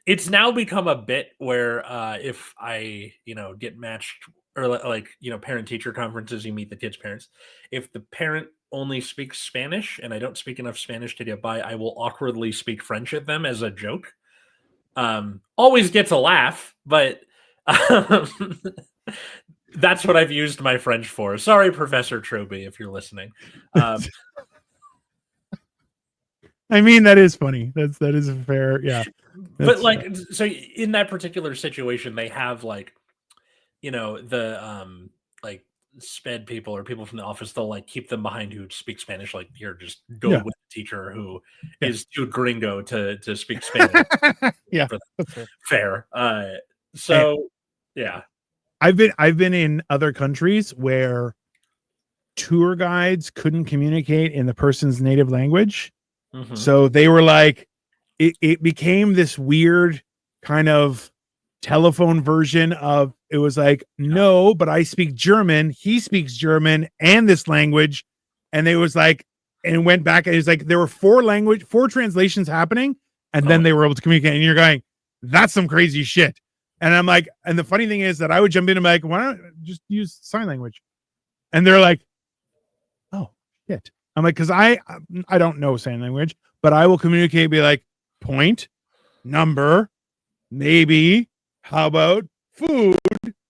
Speaker 1: It's now become a bit where if I, get matched or like, parent teacher conferences, you meet the kids' parents. If the parent only speaks Spanish and I don't speak enough Spanish to get by, I will awkwardly speak French at them as a joke. Always gets a laugh, but um, that's what I've used my French for. Sorry, Professor Troby, if you're listening.
Speaker 2: I mean, that is funny. That is a fair, yeah.
Speaker 1: But like, so in that particular situation, they have like, the like sped people or people from the office. They'll like keep them behind who speak Spanish. Like, here, just go
Speaker 2: Yeah.
Speaker 1: with the teacher who
Speaker 2: Yeah.
Speaker 1: is too gringo to speak Spanish.
Speaker 2: Yeah, that's
Speaker 1: fair. So yeah,
Speaker 2: I've been in other countries where tour guides couldn't communicate in the person's native language. So they were like, it became this weird kind of telephone version of, it was like, no, but I speak German, he speaks German and this language. And they was like, and went back and it was like, there were four translations happening. And then they were able to communicate. And you're going, that's some crazy shit. And I'm like, and the funny thing is that I would jump in and be like, why don't just use sign language? And they're like, oh shit. I'm like, because I don't know sign language, but I will communicate, be like, point, number, maybe, how about food?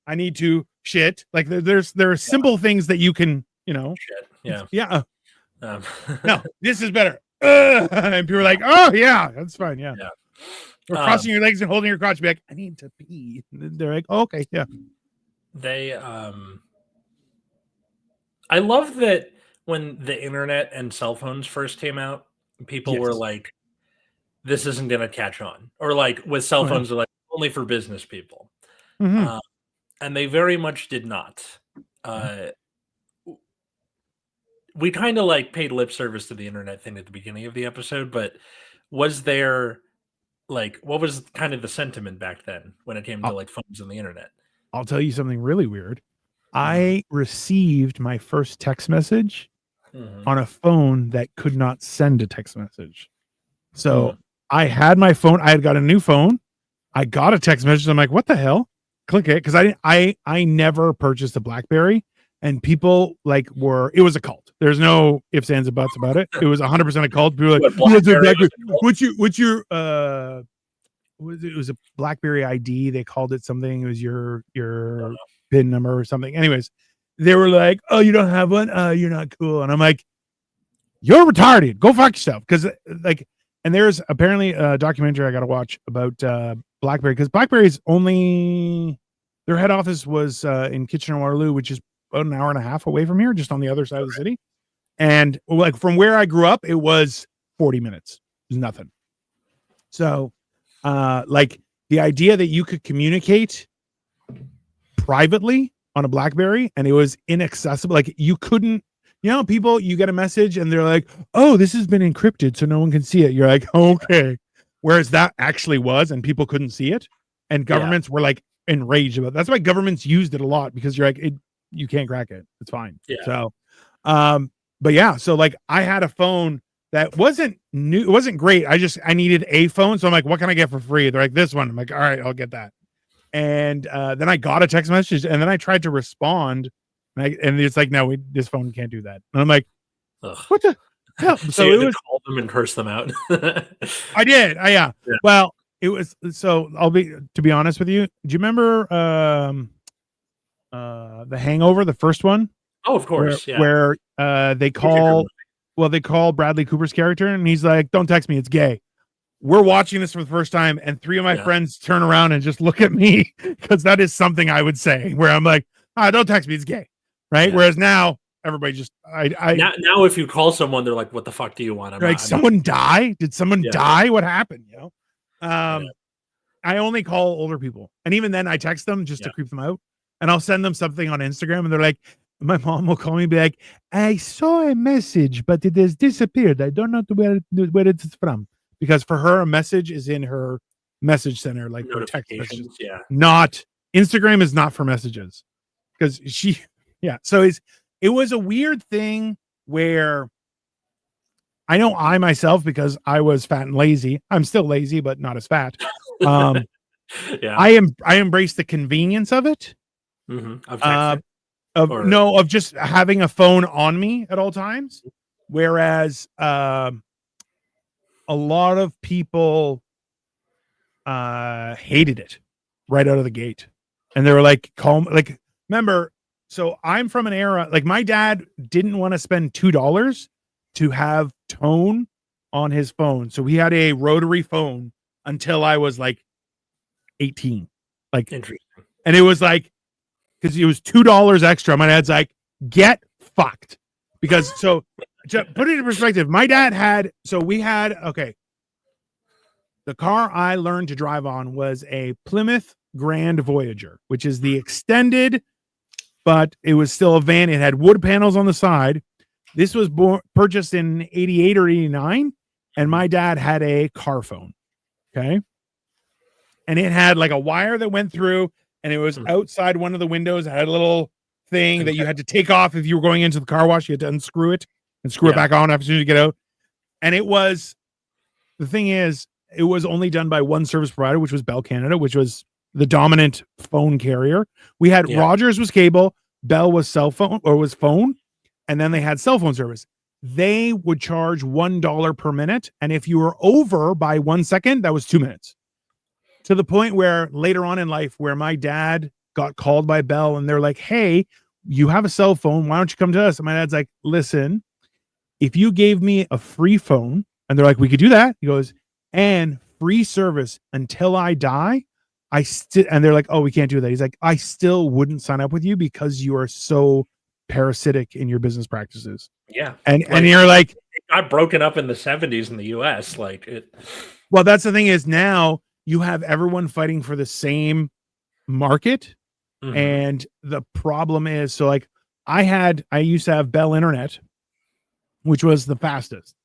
Speaker 2: I need to shit. Like there are simple things that you can,
Speaker 1: shit. Yeah.
Speaker 2: Yeah. No, this is better. And people are like, oh yeah, that's fine. Yeah. Or crossing your legs and holding your crotch, be like, I need to pee. And they're like, oh, okay, yeah.
Speaker 1: They I love that when the internet and cell phones first came out, people were like, this isn't going to catch on. Or like with cell phones, they're like, only for business people. And they very much did not. We kind of like paid lip service to the internet thing at the beginning of the episode, but was there like, what was kind of the sentiment back then when it came to like phones and the internet?
Speaker 2: I'll tell you something really weird. I received my first text message on a phone that could not send a text message. So I had my phone. I had got a new phone. I got a text message. I'm like, what the hell? Click it. Cause I never purchased a BlackBerry, and people like it was a cult. There's no ifs, ands, and buts about it. It was 100% a cult. People were like, what's your it was a BlackBerry ID. They called it something. It was your PIN number or something. Anyways, they were like, oh, you don't have one? You're not cool. And I'm like, you're retarded. Go fuck yourself. Because like, and there's apparently a documentary I got to watch about BlackBerry, because BlackBerry's only, their head office was in Kitchener-Waterloo, which is about an hour and a half away from here, just on the other side of the city. And like from where I grew up, it was 40 minutes. It was nothing. So like the idea that you could communicate privately on a BlackBerry and it was inaccessible, like you couldn't, people, you get a message and they're like, oh, this has been encrypted so no one can see it. You're like, okay. Whereas that actually was, and people couldn't see it, and governments were like enraged about it. That's why governments used it a lot, because you're like, you can't crack it. It's fine.
Speaker 1: Yeah.
Speaker 2: So, but yeah, so like I had a phone that wasn't new. It wasn't great. I needed a phone. So I'm like, what can I get for free? They're like, this one. I'm like, all right, I'll get that. And then I got a text message, and then I tried to respond, and it's like, no, this phone can't do that. And I'm like, what the hell?
Speaker 1: So you had to call them and curse them out.
Speaker 2: I did. Yeah. Well, it was, so to be honest with you, do you remember The Hangover, the first one?
Speaker 1: Oh, of course.
Speaker 2: Where they call Bradley Cooper's character, and he's like, don't text me, it's gay. We're watching this for the first time, and three of my friends turn around and just look at me, because that is something I would say, where I'm like, don't text me, it's gay. Right. Whereas now everybody just,
Speaker 1: now if you call someone, they're like, what the fuck do you want?
Speaker 2: Someone die? Did someone die? What happened? I only call older people. And even then I text them just to creep them out, and I'll send them something on Instagram, and they're like, my mom will call me and be like, I saw a message, but it has disappeared. I don't know where it's from. Because for her, a message is in her message center, like text messages. Not Instagram is not for messages, because so it was a weird thing where I know I myself, because I was fat and lazy. I'm still lazy, but not as fat.
Speaker 1: Yeah.
Speaker 2: I embrace the convenience of it.
Speaker 1: Of texting?
Speaker 2: Of just having a phone on me at all times. Whereas a lot of people hated it right out of the gate. And they were like, remember, so I'm from an era, like my dad didn't want to spend $2 to have tone on his phone. So he had a rotary phone until I was like 18. Like,
Speaker 1: interesting.
Speaker 2: And it was like, because it was $2 extra. My dad's like, get fucked. Because so to put it in perspective, my dad had, the car I learned to drive on was a Plymouth Grand Voyager, which is the extended, but it was still a van. It had wood panels on the side. This was purchased in 88 or 89, and my dad had a car phone. Okay. And it had like a wire that went through, and it was outside one of the windows. It had a little thing that you had to take off if you were going into the car wash. You had to unscrew it and screw it back on as soon as you get out. And it was, the thing is, it was only done by one service provider, which was Bell Canada, which was the dominant phone carrier. We had Rogers was cable, Bell was cell phone or was phone, and then they had cell phone service. They would charge $1 per minute, and if you were over by 1 second, that was 2 minutes. To the point where later on in life, where my dad got called by Bell, and they're like, "Hey, you have a cell phone. Why don't you come to us?" And my dad's like, "Listen, if you gave me a free phone," and they're like, "We could do that." He goes, "and free service until I die, and they're like, "Oh, we can't do that." He's like, "I still wouldn't sign up with you because you are so parasitic in your business practices."
Speaker 1: Yeah.
Speaker 2: And you're like,
Speaker 1: it got broken up in the 70s in the US.
Speaker 2: Well, that's the thing, is now you have everyone fighting for the same market. And the problem is, so like I used to have Bell Internet, which was the fastest.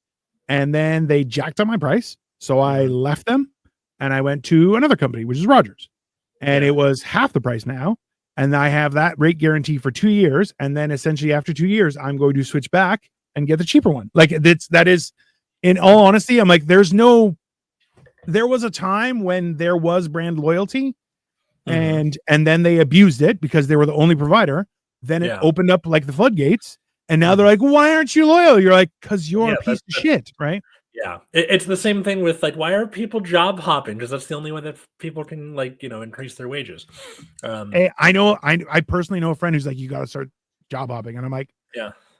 Speaker 2: And then they jacked up my price. So I left them and I went to another company, which is Rogers. And it was half the price now. And I have that rate guarantee for 2 years. And then essentially after 2 years, I'm going to switch back and get the cheaper one. Like that is, in all honesty, I'm like, there was a time when there was brand loyalty, and then they abused it because they were the only provider. Then it opened up like the floodgates. And now they're like, "Why aren't you loyal?" You're like, "Because you're a piece of shit," right?
Speaker 1: Yeah, it's the same thing with like, why are people job hopping? Because that's the only way that people can increase their wages.
Speaker 2: Hey, I personally know a friend who's like, "You got to start job hopping," and I'm like,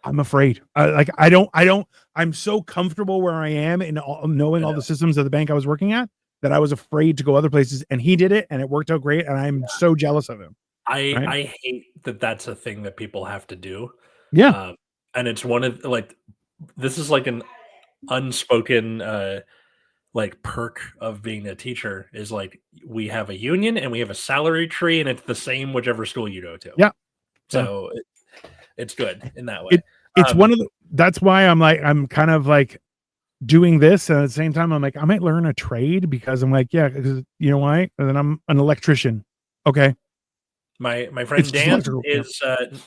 Speaker 2: I'm afraid. I'm so comfortable where I am in knowing all the systems of the bank I was working at that I was afraid to go other places, and he did it and it worked out great. And I'm so jealous of him.
Speaker 1: I hate that that's a thing that people have to do.
Speaker 2: Yeah.
Speaker 1: And it's one of this is like an unspoken perk of being a teacher is like we have a union and we have a salary tree, and it's the same whichever school you go to.
Speaker 2: Yeah.
Speaker 1: So it's good in that way.
Speaker 2: It's that's why I'm kind of like doing this, and at the same time I'm like, I might learn a trade, because I'm like, because you know why? And then I'm an electrician. Okay.
Speaker 1: My friend Dan is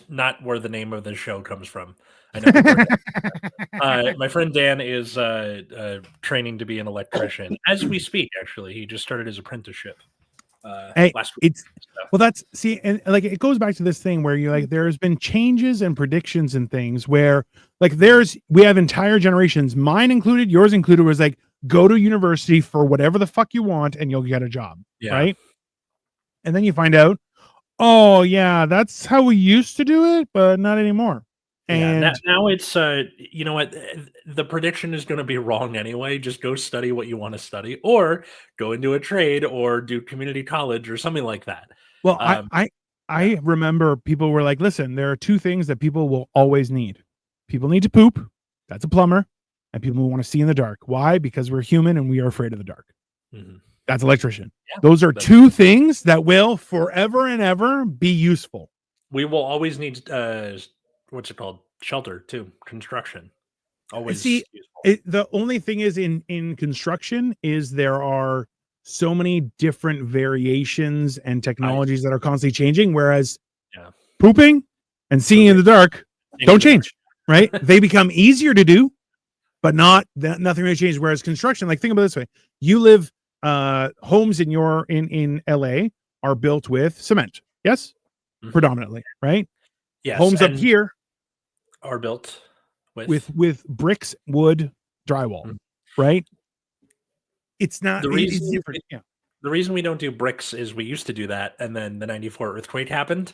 Speaker 1: not where the name of the show comes from. I know. My friend Dan is training to be an electrician as we speak. Actually, he just started his apprenticeship last week.
Speaker 2: And like it goes back to this thing where you like there's been changes and predictions and things where like we have entire generations, mine included, yours included, was like, go to university for whatever the fuck you want and you'll get a job, right? And then you find out, oh yeah, that's how we used to do it, but not anymore. And
Speaker 1: now it's you know what, the prediction is going to be wrong anyway. Just go study what you want to study, or go into a trade, or do community college or something like that.
Speaker 2: Well, I remember people were like, listen, there are two things that people will always need. People need to poop. That's a plumber. And people who want to see in the dark. Why? Because we're human and we are afraid of the dark. That's electrician. Those are two things that will forever and ever be useful.
Speaker 1: We will always need what's it called? Shelter too. Construction. Always.
Speaker 2: See, the only thing is in construction is there are so many different variations and technologies that are constantly changing, whereas pooping and seeing in the dark don't change, right? They become easier to do, but nothing really changed. Whereas construction, like think about it this way: you live homes in in LA are built with cement, yes, predominantly, right?
Speaker 1: Yes,
Speaker 2: Homes up
Speaker 1: and
Speaker 2: here
Speaker 1: are built
Speaker 2: with bricks, wood, drywall, right? It's not.
Speaker 1: the
Speaker 2: It's
Speaker 1: reason
Speaker 2: different. Yeah.
Speaker 1: the reason we don't do bricks is we used to do that, and then the '94 earthquake happened.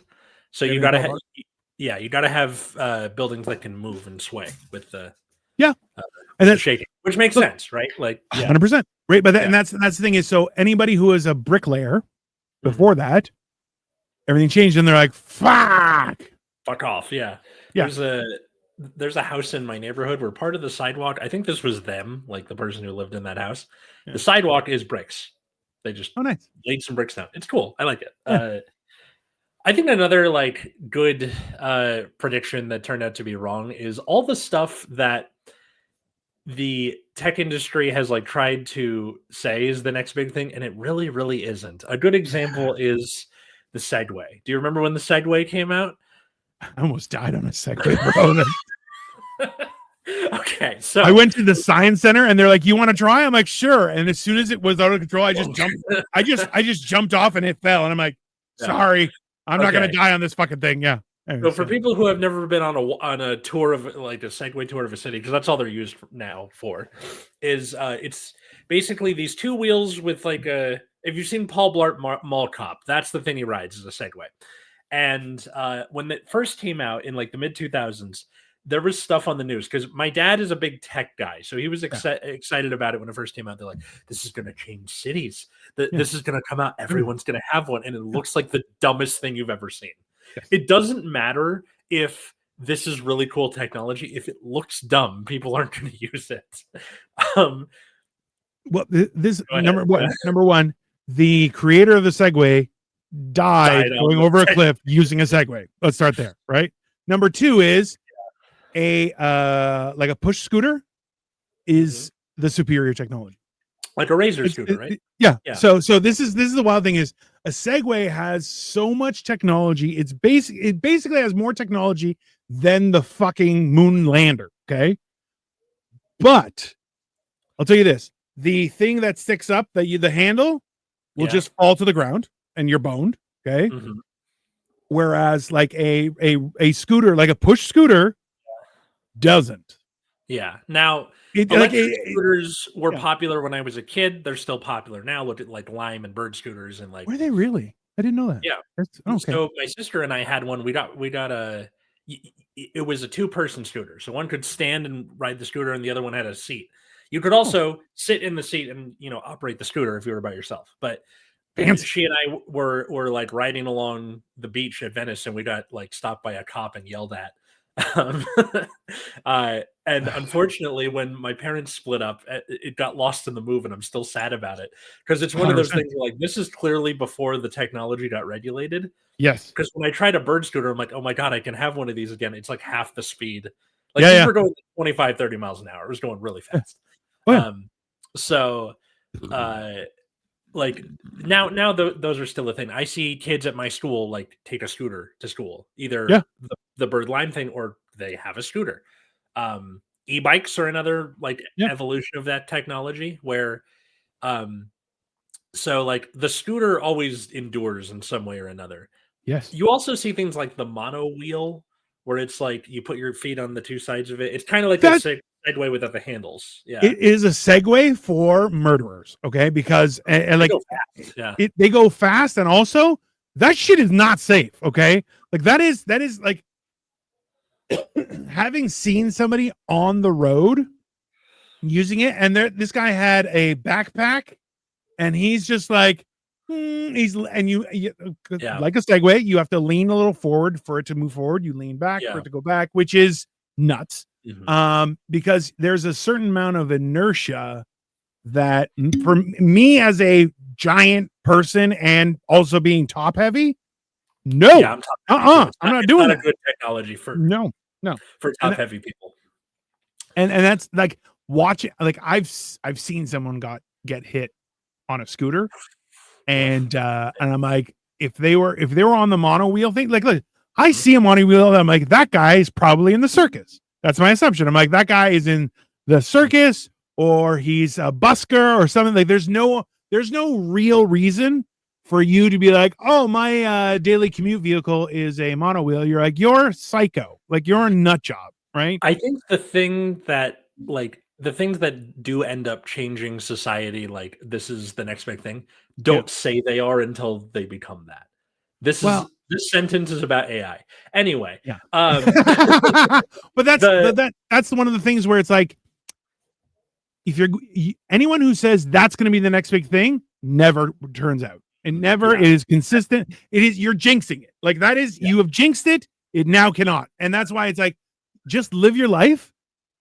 Speaker 1: So
Speaker 2: And
Speaker 1: you
Speaker 2: they
Speaker 1: gotta
Speaker 2: fell apart.
Speaker 1: you gotta have buildings that can move and sway with the
Speaker 2: Yeah,
Speaker 1: uh,
Speaker 2: and
Speaker 1: with the
Speaker 2: that's
Speaker 1: shaking, which makes
Speaker 2: look,
Speaker 1: sense, right? Like, yeah,
Speaker 2: 100%, right? But
Speaker 1: yeah.
Speaker 2: and that's the thing is, so anybody who was a bricklayer
Speaker 1: Mhm.
Speaker 2: before that, everything changed, and they're like, "Fuck,
Speaker 1: Fuck off!" Yeah,
Speaker 2: yeah,
Speaker 1: there's a house in my neighborhood where part of the sidewalk. I think this was them, like the person who lived in that house.
Speaker 2: yeah."
Speaker 1: The sidewalk is bricks. They just
Speaker 2: Oh, nice.
Speaker 1: laid some bricks down. It's cool. I like it.
Speaker 2: Yeah.
Speaker 1: I think another like good prediction that turned out to be wrong is all the stuff that the tech industry has like tried to say is the next big thing, and it really, really isn't. A good example is the Segway. Do you remember when the Segway came out?
Speaker 2: I almost died on a Segway, bro.
Speaker 1: Okay, so
Speaker 2: I went to the science center, and they're like, "You want to try?" I'm like, "Sure." And as soon as it was out of control, I just jumped. I just jumped off, and it fell. And I'm like, "Sorry, I'm not gonna die on this fucking thing." Yeah.
Speaker 1: So for people who have never been on a tour of like a Segway tour of a city, because that's all they're used now for, is it's basically these two wheels with like a. If you've seen Paul Blart Mall Cop, that's the thing he rides is a Segway. And when it first came out in like the mid 2000s, there was stuff on the news because my dad is a big tech guy, so he was excited about it when it first came out. They're like, "This is going to change cities. This is going to come out. Everyone's going to have one, and it looks like the dumbest thing you've ever seen." Yes. It doesn't matter if this is really cool technology. If it looks dumb, people aren't going to use it.
Speaker 2: Well, this number one, the creator of the Segway died going over a cliff using a Segway. Let's start there, right? Number two is a like a push scooter is the superior technology.
Speaker 1: Like a razor scooter, right?
Speaker 2: Yeah. So this is the wild thing is a Segway has so much technology. It basically has more technology than the fucking moon lander. Okay. But I'll tell you this: the thing that sticks up, the handle will just fall to the ground and you're boned. Okay. Whereas like a scooter, like a push scooter, doesn't.
Speaker 1: Yeah. Now, scooters were popular when I was a kid. They're still popular now. Look at like Lime and Bird scooters and like.
Speaker 2: Were they really? I didn't know that.
Speaker 1: Yeah.
Speaker 2: Okay.
Speaker 1: So my sister and I had one. We got a. It was a 2-person scooter, so one could stand and ride the scooter, and the other one had a seat. You could also sit in the seat and operate the scooter if you were by yourself. But she and I were like riding along the beach at Venice, and we got like stopped by a cop and yelled at. And unfortunately, when my parents split up, it got lost in the move, and I'm still sad about it because it's one 100%. Of those things where, like, this is clearly before the technology got regulated.
Speaker 2: Yes.
Speaker 1: Because when I tried a bird scooter, I'm like, oh my God, I can have one of these again. It's like half the speed. Like these were going 25, 30 miles an hour. It was going really fast. Like now those are still a thing. I see kids at my school like take a scooter to school, either the Bird Lime thing or they have a scooter. E-bikes are another like evolution of that technology where so like the scooter always endures in some way or another.
Speaker 2: Yes.
Speaker 1: You also see things like the mono wheel where it's like you put your feet on the two sides of it. It's kind of like that Segway without the handles. Yeah.
Speaker 2: It is a Segway for murderers, okay? Because and like they go fast, and also that shit is not safe, okay? Like that is like having seen somebody on the road using it, and this guy had a backpack, and he's just like like a Segway, you have to lean a little forward for it to move forward. You lean back for it to go back, which is nuts. Because there's a certain amount of inertia that for me as a giant person and also being top heavy, I'm not doing
Speaker 1: that. A good technology for for top heavy people.
Speaker 2: And that's like watching, like I've seen someone get hit on a scooter, and I'm like, if they were on the mono wheel thing, like look, I see a mono wheel, I'm like, that guy is probably in the circus. That's my assumption. I'm like, that guy is in the circus or he's a busker or something. Like there's no real reason for you to be like, oh, my daily commute vehicle is a monowheel. You're like, you're psycho. Like you're a nut job, right?
Speaker 1: I think the things that do end up changing society, like this is the next big thing,
Speaker 2: Yeah.
Speaker 1: don't say they are until they become that.
Speaker 2: Well,
Speaker 1: This sentence is about AI. Anyway,
Speaker 2: yeah. But that's one of the things where it's like, if anyone who says that's going to be the next big thing never turns out. It never is consistent. It is, you're jinxing it. Like that is, you have jinxed it. It now cannot. And that's why it's like, just live your life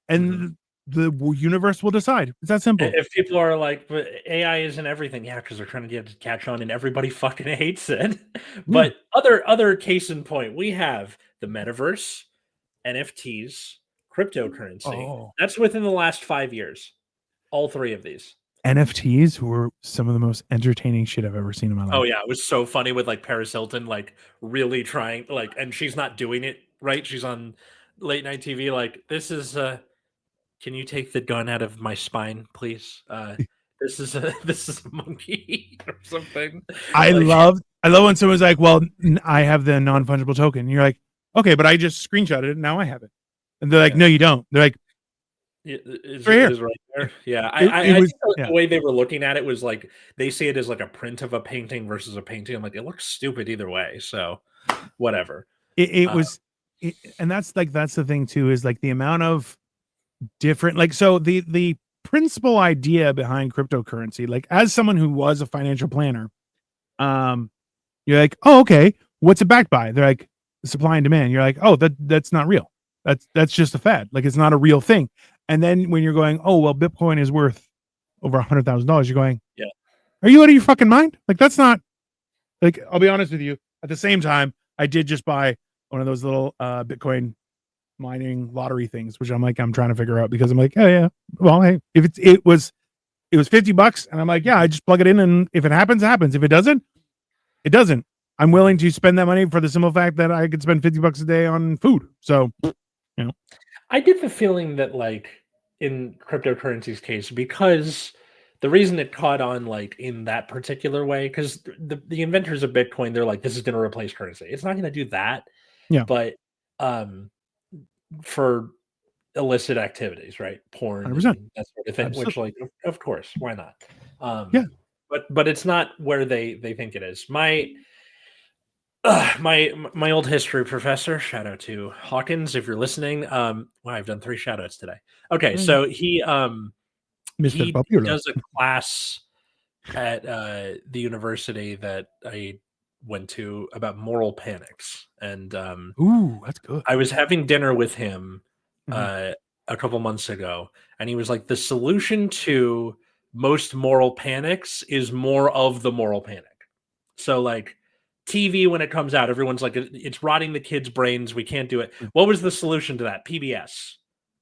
Speaker 2: and the universe will decide. It's that simple.
Speaker 1: If people are like, but AI isn't everything, yeah, because they're trying to get it to catch on and everybody fucking hates it. But other case in point, we have the metaverse, NFTs, cryptocurrency. That's within the last 5 years. All three of these.
Speaker 2: NFTs were some of the most entertaining shit I've ever seen in my life.
Speaker 1: Oh yeah, it was so funny with like Paris Hilton, like really trying, like, and she's not doing it right. She's on late night TV, like, this is can you take the gun out of my spine, please? This is a monkey or something.
Speaker 2: I love when someone's like, well, I have the non-fungible token. And you're like, okay, but I just screenshotted it. Now I have it. And they're like, no, you don't. They're like,
Speaker 1: Is
Speaker 2: right
Speaker 1: there. Yeah, I think the way they were looking at it was like they see it as like a print of a painting versus a painting. I'm like, it looks stupid either way. So whatever.
Speaker 2: And that's the thing too, is like the amount of different, like, so the principal idea behind cryptocurrency, like as someone who was a financial planner, you're like, oh, okay, what's it backed by? They're like, supply and demand. You're like, oh, that's not real. That's just a fad. Like it's not a real thing. And then when you're going, oh, well, Bitcoin is worth over $100,000, you're going,
Speaker 1: yeah,
Speaker 2: are you out of your fucking mind? Like that's not, like, I'll be honest with you. At the same time, I did just buy one of those little Bitcoin mining lottery things, which I'm trying to figure out, because I'm like, oh yeah, well, hey, if it was $50, and I'm like, yeah, I just plug it in, and if it happens, it happens. If it doesn't, it doesn't. I'm willing to spend that money for the simple fact that I could spend $50 a day on food. So, you know,
Speaker 1: I get the feeling that, like, in cryptocurrency's case, because the reason it caught on, like, in that particular way, because the inventors of Bitcoin, they're like, this is going to replace currency. It's not going to do that.
Speaker 2: Yeah.
Speaker 1: But for illicit activities, right? Porn, and that sort of thing. Which, like, of course, why not?
Speaker 2: Yeah.
Speaker 1: But it's not where they think it is. My old history professor, shout out to Hawkins if you're listening. Wow, I've done 3 shout outs today. Okay, so he does a class at the university that I went to about moral panics, and
Speaker 2: ooh, that's good.
Speaker 1: I was having dinner with him a couple months ago, and he was like, the solution to most moral panics is more of the moral panic. So, like, TV, when it comes out, everyone's like, it's rotting the kids' brains. We can't do it. What was the solution to that? PBS,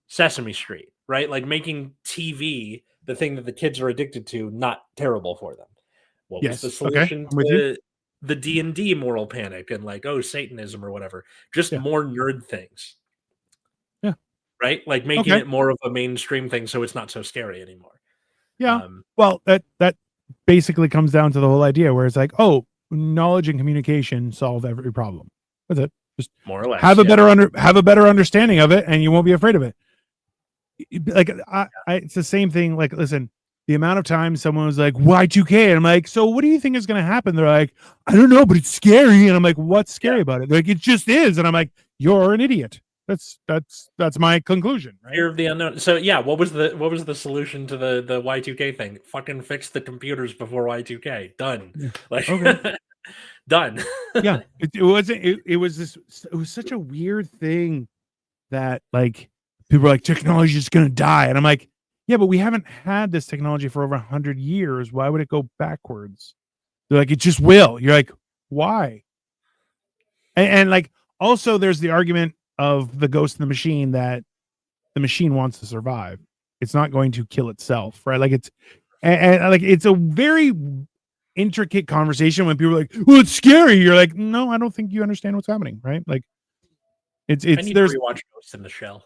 Speaker 1: Sesame Street, right? Like making TV, the thing that the kids are addicted to, not terrible for them. What was the solution to the D&D moral panic and, like, oh, Satanism or whatever? Just more nerd things.
Speaker 2: Yeah.
Speaker 1: Right? Like making it more of a mainstream thing so it's not so scary anymore.
Speaker 2: Yeah. Well, that basically comes down to the whole idea where it's like, oh, knowledge and communication solve every problem. That's it. Just
Speaker 1: more or less
Speaker 2: have a better understanding of it, and you won't be afraid of it. Like it's the same thing. Like, listen, the amount of times someone was like, Y2K, and I'm like, so what do you think is going to happen? They're like, I don't know, but it's scary. And I'm like, what's scary about it? They're like, it just is. And I'm like, you're an idiot. That's my conclusion. Right?
Speaker 1: Fear of the unknown. So yeah, what was the solution to the Y2K thing? Fucking fix the computers before Y2K. Done. Yeah. Like, done.
Speaker 2: Yeah, it was such a weird thing that, like, people were like, technology is going to die, and I'm like, yeah, but we haven't had this technology for over 100 years. Why would it go backwards? They're like, it just will. You're like, why? And like, also, there's the argument of the ghost in the machine, that the machine wants to survive. It's not going to kill itself, right? Like, it's and like, it's a very intricate conversation when people are like, well, it's scary. You're like, no, I don't think you understand what's happening, right? Like, it's
Speaker 1: I need to rewatch Ghost in the Shell.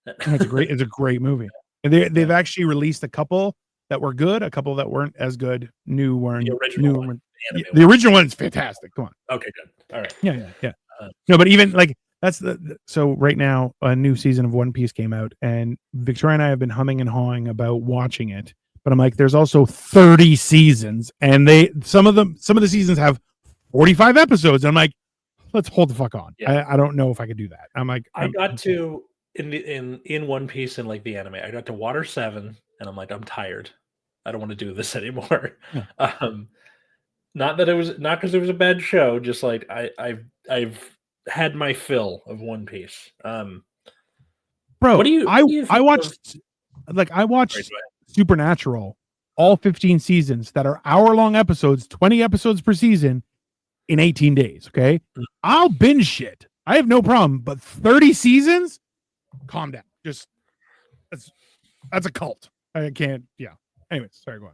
Speaker 2: It's a great movie. And they've actually released a couple that were good, a couple that weren't as good.
Speaker 1: The original one.
Speaker 2: The original one's fantastic. Come on.
Speaker 1: Okay, good. All right.
Speaker 2: Yeah. No, but even like that's so right now a new season of One Piece came out, and Victoria and I have been humming and hawing about watching it. But I'm like, there's also 30 seasons, and some of the seasons have 45 episodes. And I'm like, let's hold the fuck on.
Speaker 1: Yeah.
Speaker 2: I don't know if I could do that. I'm like,
Speaker 1: I got to in One Piece and like the anime, I got to Water 7, and I'm like, I'm tired. I don't want to do this anymore.
Speaker 2: Yeah.
Speaker 1: Not because it was a bad show, just like I've had my fill of One Piece.
Speaker 2: Bro,
Speaker 1: what do you
Speaker 2: I watched Supernatural, all 15 seasons that are hour-long episodes, 20 episodes per season in 18 days. Okay. I'll binge shit. I have no problem, but 30 seasons, calm down. Just that's a cult. I can't. Yeah. Anyways, sorry, go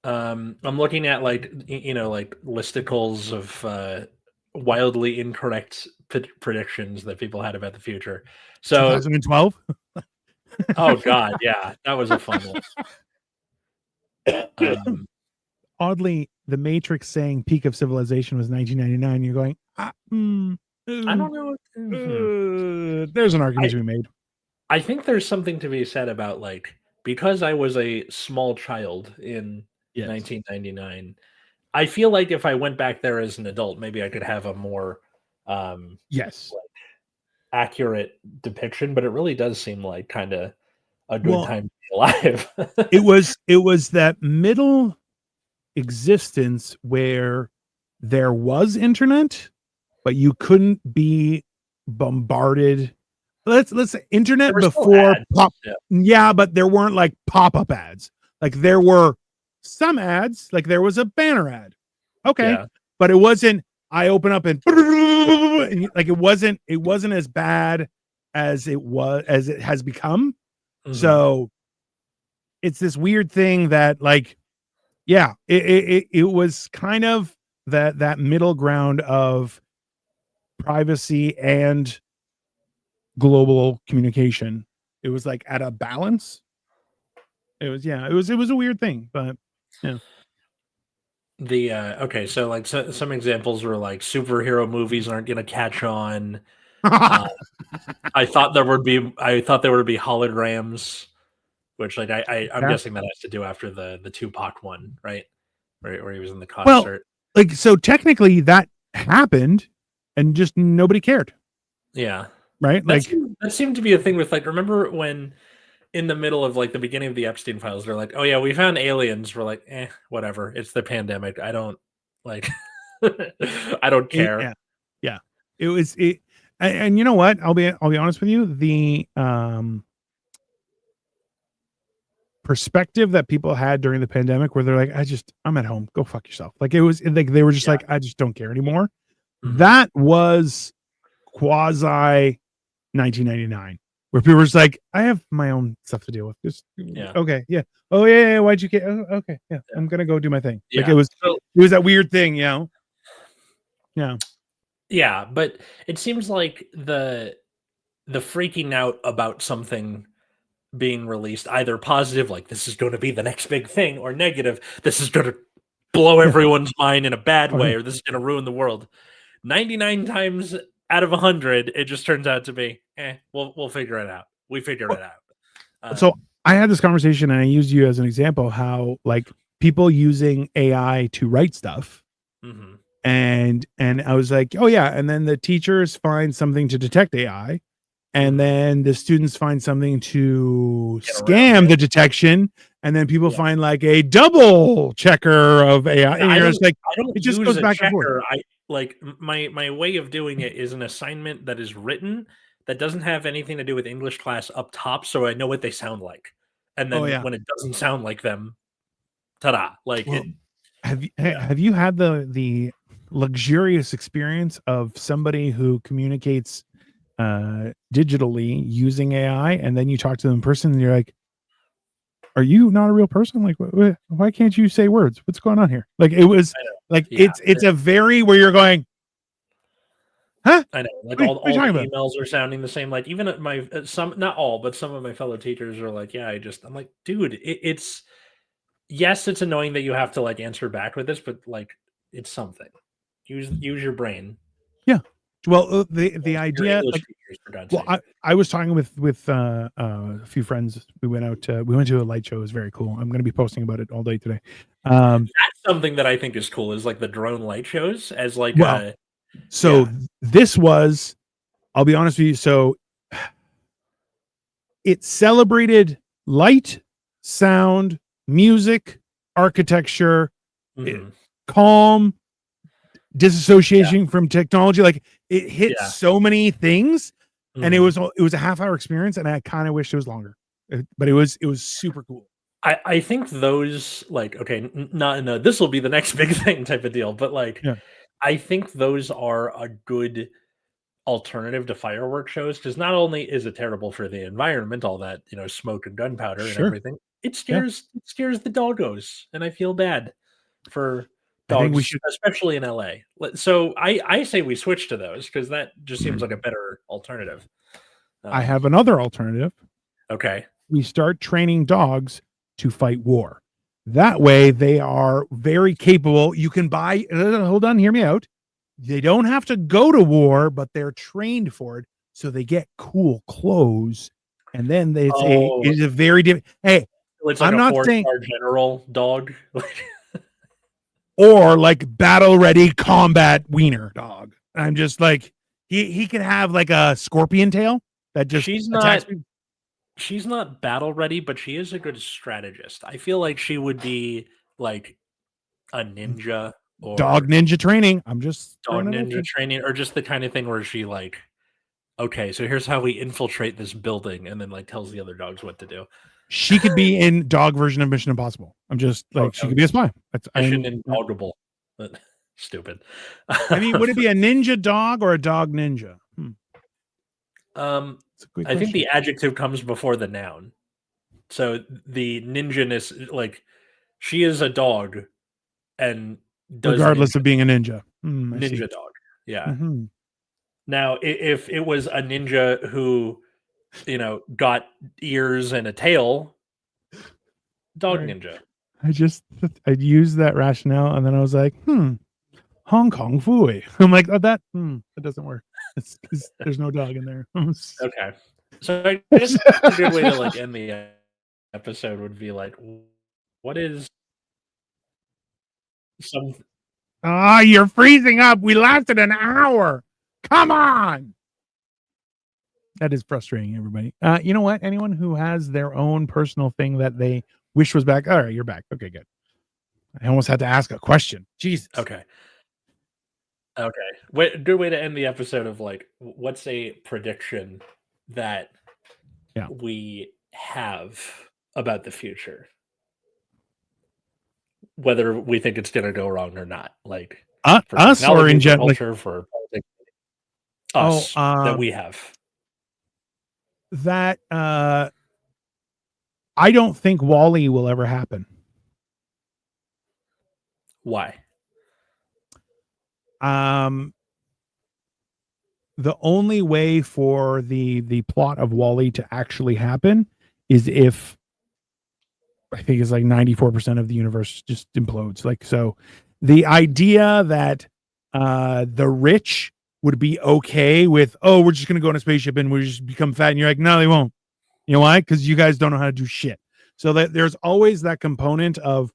Speaker 1: on. I'm looking at like listicles of wildly incorrect predictions that people had about the future. So
Speaker 2: 2012.
Speaker 1: Oh God, yeah, that was a fun one.
Speaker 2: Oddly, The Matrix saying peak of civilization was 1999. You're going,
Speaker 1: I don't know.
Speaker 2: There's an argument to be made.
Speaker 1: I think there's something to be said about like, because I was a small child in 1999. I feel like if I went back there as an adult, maybe I could have a more accurate depiction. But it really does seem like kind of a good time to be alive.
Speaker 2: it was that middle existence where there was internet, but you couldn't be bombarded. Let's say internet before pop. Yeah, but there weren't like pop-up ads. Like there were some ads, like there was a banner ad. Okay. Yeah. But it wasn't I open up and like it wasn't as bad as it has become. Mm-hmm. So it's this weird thing that like, yeah, it was kind of that middle ground of privacy and global communication. It was like at a balance. It was a weird thing, but yeah.
Speaker 1: Okay, so like some examples were like superhero movies aren't gonna catch on. I thought there would be holograms, which like I'm guessing that has to do after the Tupac one, right? Where he was in the concert.
Speaker 2: Well, like so technically that happened and just nobody cared.
Speaker 1: Yeah.
Speaker 2: Right?
Speaker 1: That seemed to be a thing with like, remember when in the middle of like the beginning of the Epstein files, they're like, oh yeah, we found aliens. We're like, whatever. It's the pandemic. I don't like I don't care.
Speaker 2: Yeah. And you know what? I'll be honest with you. The perspective that people had during the pandemic where they're like, I'm at home. Go fuck yourself. Like it was like they were just like, I just don't care anymore. Mm-hmm. That was quasi 1999. Where people were just like, I have my own stuff to deal with. Just okay, yeah. Oh yeah. Why'd you care? Oh, okay, yeah. I'm gonna go do my thing. Yeah. Like it was that weird thing, you know. Yeah.
Speaker 1: Yeah, but it seems like the freaking out about something being released, either positive, like this is going to be the next big thing, or negative, this is going to blow everyone's mind in a bad way, or this is going to ruin the world. 99 times out of 100, it just turns out to be, we'll figure it out. We figured it out.
Speaker 2: So I had this conversation, and I used you as an example how like people using AI to write stuff, mm-hmm. and I was like, oh yeah, and then the teachers find something to detect AI, and then the students find something to scam the detection, and then people find like a double checker of AI, and you're just like, it just goes back and forth.
Speaker 1: Like my way of doing it is an assignment that is written that doesn't have anything to do with English class up top, so I know what they sound like. And then when it doesn't sound like them, ta-da! Like,
Speaker 2: have you had the luxurious experience of somebody who communicates digitally using AI, and then you talk to them in person, and you're like, are you not a real person? Like, why can't you say words? What's going on here? Like, it was like, it's a very where you're going, Huh?
Speaker 1: I know, like
Speaker 2: What are you
Speaker 1: all the
Speaker 2: talking about?
Speaker 1: emails are sounding the same. Like even at my some, not all, but some of my fellow teachers are like, "Yeah, I'm like, dude, it's yes, it's annoying that you have to like answer back with this, but like, it's something. Use your brain.
Speaker 2: Yeah. Well, the
Speaker 1: Your
Speaker 2: idea,
Speaker 1: English
Speaker 2: like,
Speaker 1: teachers, for God's
Speaker 2: well,
Speaker 1: sake.
Speaker 2: I was talking with a few friends. We went to a light show. It was very cool. I'm going to be posting about it all day today.
Speaker 1: That's something that I think is cool. Is like the drone light shows as like
Speaker 2: Well,
Speaker 1: a
Speaker 2: so
Speaker 1: yeah.
Speaker 2: this was, I'll be honest with you. So it celebrated light, sound, music, architecture, it,
Speaker 1: Mhm.
Speaker 2: calm,
Speaker 1: Yeah,
Speaker 2: disassociation from technology. Like it hit
Speaker 1: yeah.
Speaker 2: so many things, and
Speaker 1: Mhm.
Speaker 2: it was a half-hour experience, and I kind of wish it was longer. But it was super cool.
Speaker 1: I think those like okay, not in a this will be the next big thing type of deal, but like
Speaker 2: Yeah,
Speaker 1: I think those are a good alternative to fireworks shows because not only is it terrible for the environment, all that smoke and gunpowder and
Speaker 2: sure.
Speaker 1: everything,
Speaker 2: Yeah,
Speaker 1: it scares the doggos, and I feel bad for
Speaker 2: I think we
Speaker 1: dogs,
Speaker 2: should.
Speaker 1: especially in LA. So I say we switch to those because that just seems like a better alternative.
Speaker 2: I
Speaker 1: Um,
Speaker 2: have another alternative.
Speaker 1: okay.
Speaker 2: We start training dogs to fight war. That way, they are very capable. You can buy. Hold on, hear me out. They don't have to go to war, but they're trained for it, so they get cool clothes, and then
Speaker 1: Oh,
Speaker 2: it's a very different. Hey,
Speaker 1: so it's like
Speaker 2: I'm
Speaker 1: a
Speaker 2: not saying
Speaker 1: four-star general dog.
Speaker 2: or like battle ready combat wiener dog. I'm just like he can have like a scorpion tail that just
Speaker 1: she's
Speaker 2: attacks
Speaker 1: not
Speaker 2: people.
Speaker 1: she's not battle ready, but she is a good strategist. I feel like she would be like a ninja
Speaker 2: Dog
Speaker 1: or
Speaker 2: ninja training. I'm just
Speaker 1: dog
Speaker 2: throwing it at
Speaker 1: ninja
Speaker 2: you.
Speaker 1: training, or just the kind of thing where she like, okay, so here's how we infiltrate this building, and then like tells the other dogs what to do.
Speaker 2: She could be in dog version of Mission Impossible. I'm just
Speaker 1: Oh,
Speaker 2: like she could be a spy. That's
Speaker 1: mission
Speaker 2: I'm.
Speaker 1: indoggable. But stupid.
Speaker 2: I mean, would it be a ninja dog or a dog ninja?
Speaker 1: um,
Speaker 2: It's a good
Speaker 1: I think
Speaker 2: question.
Speaker 1: the adjective comes before the noun. So the ninja-ness, like she is a dog and does
Speaker 2: Regardless of being a ninja. I see.
Speaker 1: ninja dog. Yeah.
Speaker 2: Hmm.
Speaker 1: Now, if it was a ninja who, got ears and a tail, dog
Speaker 2: Sorry.
Speaker 1: ninja.
Speaker 2: I used that rationale and then I was like, Hong Kong Fooey. I'm like, oh, that doesn't work. It's because there's no dog in there.
Speaker 1: Okay. So I guess a good way to like end the episode would be like, what is some
Speaker 2: Ah, you're freezing up. We lasted an hour. Come on. That is frustrating, everybody. You know what? Anyone who has their own personal thing that they wish was back. All right, you're back. Okay, good. I almost had to ask a question. Jesus.
Speaker 1: okay. Okay. Good way to end the episode of like, what's a prediction that
Speaker 2: Yeah.
Speaker 1: we have about the future, whether we think it's going to go wrong or not, like for
Speaker 2: Us or
Speaker 1: technology,
Speaker 2: in
Speaker 1: for
Speaker 2: general? Like,
Speaker 1: culture, for politics,
Speaker 2: oh,
Speaker 1: us that we have.
Speaker 2: that I don't think Wally will ever happen.
Speaker 1: Why?
Speaker 2: Um, the only way for the plot of Wally to actually happen is if I think it's like 94% of the universe just implodes. Like, so the idea that the rich would be okay with, oh, we're just gonna go on a spaceship and we just become fat, and you're like, no, they won't. You know why? Because you guys don't know how to do shit. So that there's always that component of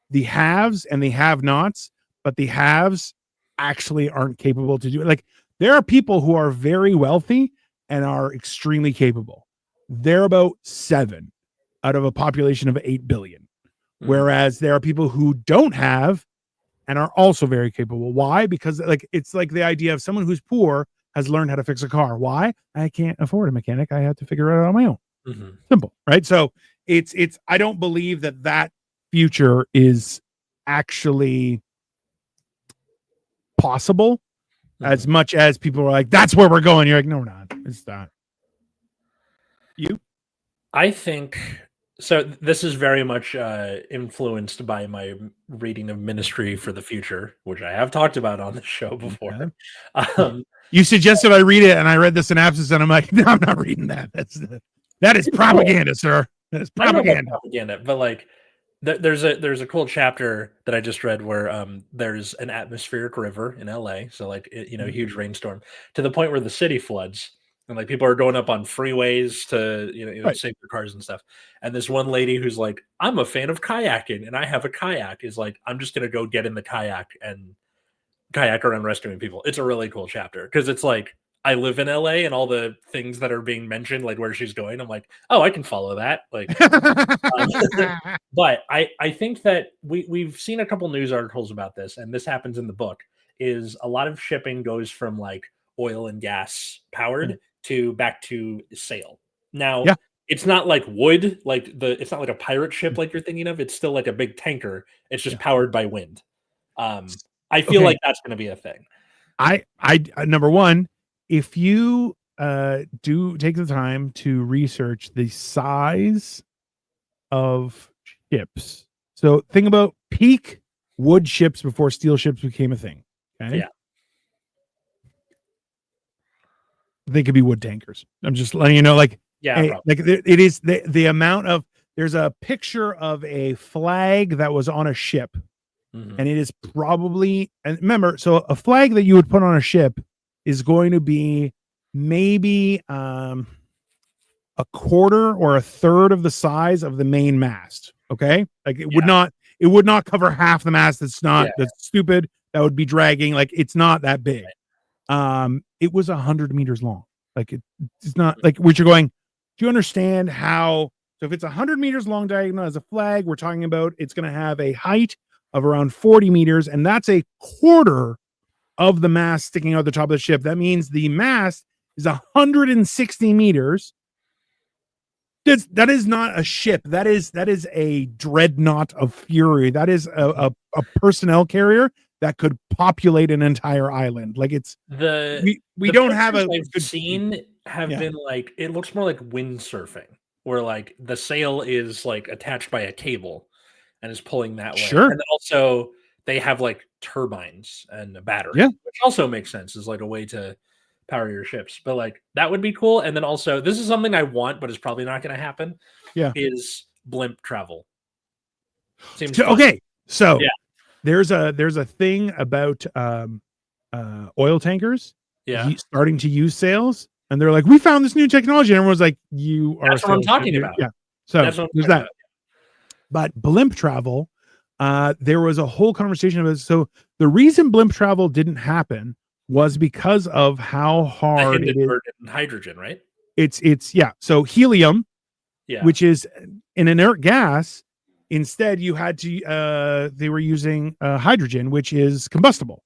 Speaker 2: the haves and the have-nots, but the haves actually aren't capable to do it. Like there are people who are very wealthy and are extremely capable. They're about 7 out of a population of 8 billion.
Speaker 1: Mhm.
Speaker 2: Whereas there are people who don't have and are also very capable. Why? Because like it's like the idea of someone who's poor has learned how to fix a car. Why? I can't afford a mechanic. I have to figure it out on my own.
Speaker 1: Mhm.
Speaker 2: Simple, right? So it's I don't believe that future is actually possible as
Speaker 1: Mhm.
Speaker 2: much as people are like, that's where we're going. You're like, no, we're not. It's not. You?
Speaker 1: I think So this is very much influenced by my reading of Ministry for the Future, which I have talked about on the show before.
Speaker 2: Okay. You suggested I read it, and I read the synopsis, and I'm like, no, I'm not reading that. That is propaganda, cool. Sir. That is propaganda.
Speaker 1: Propaganda, but like, there's a cool chapter that I just read where there's an atmospheric river in LA, so like huge rainstorm to the point where the city floods, and like people are going up on freeways to
Speaker 2: Right.
Speaker 1: save their cars and stuff. And this one lady who's like, I'm a fan of kayaking and I have a kayak, is like, I'm just gonna go get in the kayak and kayak around rescuing people. It's a really cool chapter because it's like, I live in LA and all the things that are being mentioned, like where she's going, I'm like, oh, I can follow that. Like, but I think that we've seen a couple news articles about this, and this happens in the book. Is a lot of shipping goes from like oil and gas powered to back to sail. Now,
Speaker 2: yeah.
Speaker 1: It's not like wood, it's not like a pirate ship like you're thinking of. It's still like a big tanker. It's just powered by wind. I feel like that's going to be a thing.
Speaker 2: I number one, if you do take the time to research the size of ships, so think about peak wood ships before steel ships became a thing. Okay.
Speaker 1: Yeah.
Speaker 2: They could be wood tankers. I'm just letting you know, like, like it is the amount of. There's a picture of a flag that was on a ship. Mm-hmm. And it is probably, and remember, so a flag that you would put on a ship is going to be maybe a quarter or a third of the size of the main mast. Okay, like it would not cover half the mast. That's stupid. That would be dragging. Like, it's not that big. It was 100 meters long. Like, it's not like what you're going. Do you understand how? So if it's 100 meters long diagonal as a flag, we're talking about it's going to have a height of around 40 meters, and that's a quarter of the mast sticking out the top of the ship. That means the mast is 160 meters. That is not a ship. That is a dreadnought of fury. That is a personnel carrier that could populate an entire island. Like, it's we don't have a
Speaker 1: I've seen have been like, it looks more like windsurfing, where like the sail is like attached by a cable and is pulling that way.
Speaker 2: Sure.
Speaker 1: And also they have like turbines and a battery, which also makes sense as like a way to power your ships. But like, that would be cool. And then also, this is something I want, but it's probably not going to happen. Is blimp travel.
Speaker 2: Seems okay. So there's a thing about oil tankers starting to use sails, and they're like, we found this new technology, and everyone's like, you are.
Speaker 1: That's what I'm talking about.
Speaker 2: Yeah. So there's that. But blimp travel, there was a whole conversation about it. So the reason blimp travel didn't happen was because of how hard it is.
Speaker 1: Hydrogen, right?
Speaker 2: It's So helium, which is an inert gas. Instead, you had to. They were using hydrogen, which is combustible.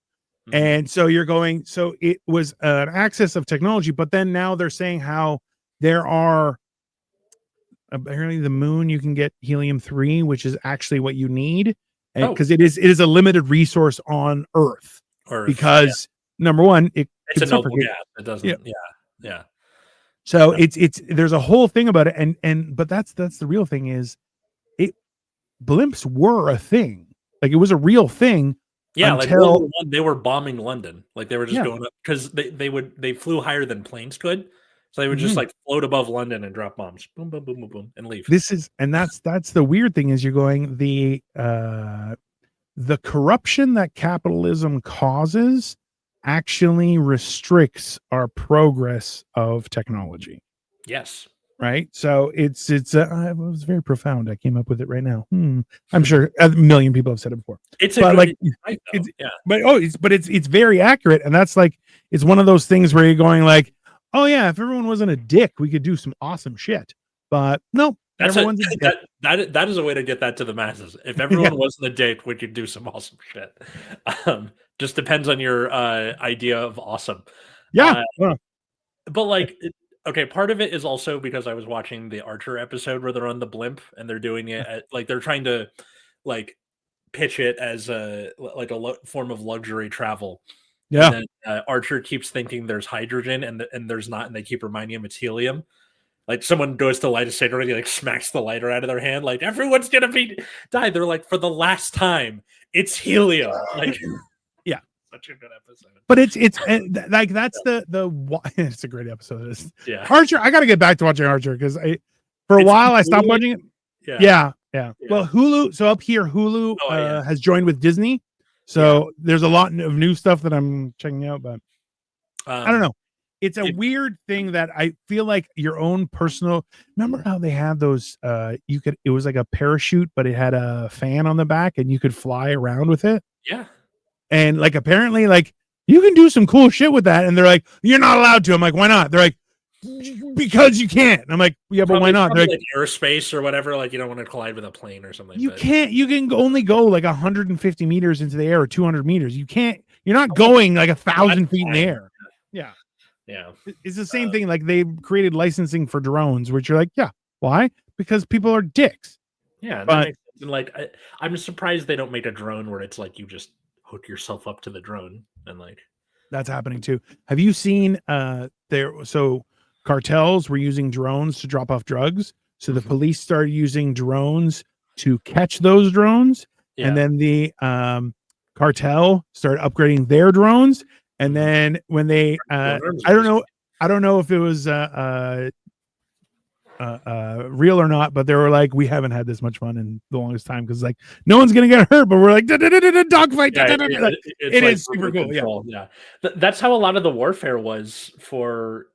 Speaker 2: Mm-hmm. And so you're going. So it was an access of technology, but then now they're saying how there are. Apparently the moon, you can get helium-3, which is actually what you need, and because it is a limited resource on Earth because number one, it's
Speaker 1: a noble gas. It doesn't. Yeah.
Speaker 2: So it's there's a whole thing about it, but that's the real thing is blimps were a thing. Like, it was a real thing.
Speaker 1: Yeah, like World War I, they were bombing London. Like, they were just going up because they flew higher than planes could. So they would just like float above London and drop bombs, boom, boom, boom, boom, boom, and leave.
Speaker 2: That's the weird thing is you're going the corruption that capitalism causes actually restricts our progress of technology.
Speaker 1: Yes.
Speaker 2: Right. So it was very profound. I came up with it right now. I'm sure a million people have said it before. It's very accurate, and that's like, it's one of those things where you're going like, oh yeah, if everyone wasn't a dick, we could do some awesome shit. But no,
Speaker 1: that is a way to get that to the masses. If everyone wasn't a dick, we could do some awesome shit. Just depends on your idea of awesome.
Speaker 2: Yeah.
Speaker 1: But like, okay, part of it is also because I was watching the Archer episode where they're on the blimp and they're doing it like they're trying to like pitch it as a form of luxury travel. And then Archer keeps thinking there's hydrogen and there's not, and they keep reminding him it's helium. Like someone goes to light a cigarette, he like smacks the lighter out of their hand, like everyone's gonna be die. They're like, for the last time, it's helium. Like,
Speaker 2: yeah,
Speaker 1: such a good episode.
Speaker 2: But it's like that's the it's a great episode.
Speaker 1: Yeah,
Speaker 2: Archer. I got to get back to watching Archer because for a
Speaker 1: It's
Speaker 2: while I stopped
Speaker 1: Hulu?
Speaker 2: watching it.
Speaker 1: Yeah.
Speaker 2: Yeah. Well, Hulu. So up here, Hulu has joined with Disney. So there's a lot of new stuff that I'm checking out, but I don't know. It's a weird thing that I feel like your own personal. Remember how they had those? It was like a parachute, but it had a fan on the back, and you could fly around with it.
Speaker 1: Yeah.
Speaker 2: And like apparently, like you can do some cool shit with that. And they're like, you're not allowed to. I'm like, why not? They're like, because you can't. And I'm like, yeah, but why not? They're
Speaker 1: like airspace or whatever. Like you don't want to collide with a plane or something.
Speaker 2: You can't. You can only go like 150 meters into the air or 200 meters. You can't. You're not going like 1,000 feet in the air. Yeah.
Speaker 1: Yeah.
Speaker 2: It's the same thing. Like they've created licensing for drones, which you're like, yeah, why? Because people are dicks.
Speaker 1: Yeah. But like, I'm surprised they don't make a drone where it's like you just hook yourself up to the drone and like
Speaker 2: that's happening too. Have you seen so cartels were using drones to drop off drugs. So the police started using drones to catch those drones. And then the cartel started upgrading their drones. And then when they, I don't know if it was real or not, but they were like, we haven't had this much fun in the longest time because like no one's gonna get hurt, but we're like dogfight. It is super cool.
Speaker 1: Yeah, that's how a lot of the warfare was for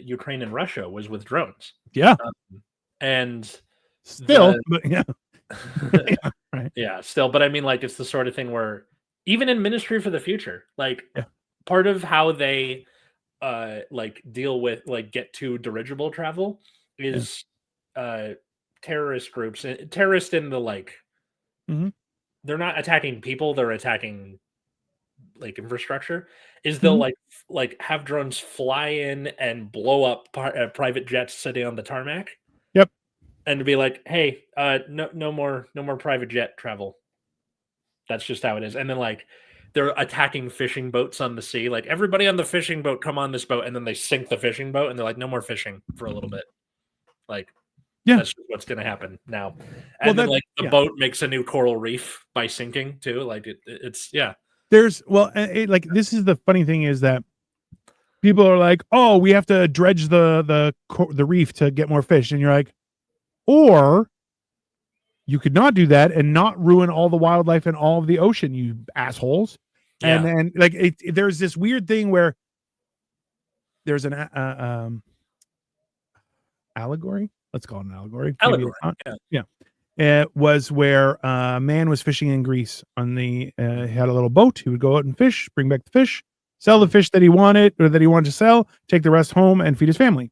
Speaker 1: Ukraine and Russia was with drones.
Speaker 2: Yeah,
Speaker 1: and
Speaker 2: still, but yeah,
Speaker 1: right. Yeah, still, but I mean, like it's the sort of thing where even in Ministry for the Future, like. Part of how they like deal with like get to dirigible travel is terrorist groups and terrorists in the like they're not attacking people, they're attacking like infrastructure is they'll like have drones fly in and blow up private jets sitting on the tarmac.
Speaker 2: Yep.
Speaker 1: And to be like, hey, no more private jet travel. That's just how it is. And then like they're attacking fishing boats on the sea. Like everybody on the fishing boat, come on this boat, and then they sink the fishing boat, and they're like, no more fishing for a little bit. Like, that's just what's going to happen now. And then like the boat makes a new coral reef by sinking too. Like it's
Speaker 2: There's like this is the funny thing is that people are like, oh, we have to dredge the reef to get more fish, and you're like, or you could not do that and not ruin all the wildlife and all of the ocean, you assholes. Yeah. And then like there's this weird thing where there's an allegory. Let's call it an allegory. Yeah. It was where a man was fishing in Greece on he had a little boat. He would go out and fish, bring back the fish, sell the fish that he wanted to sell, take the rest home and feed his family.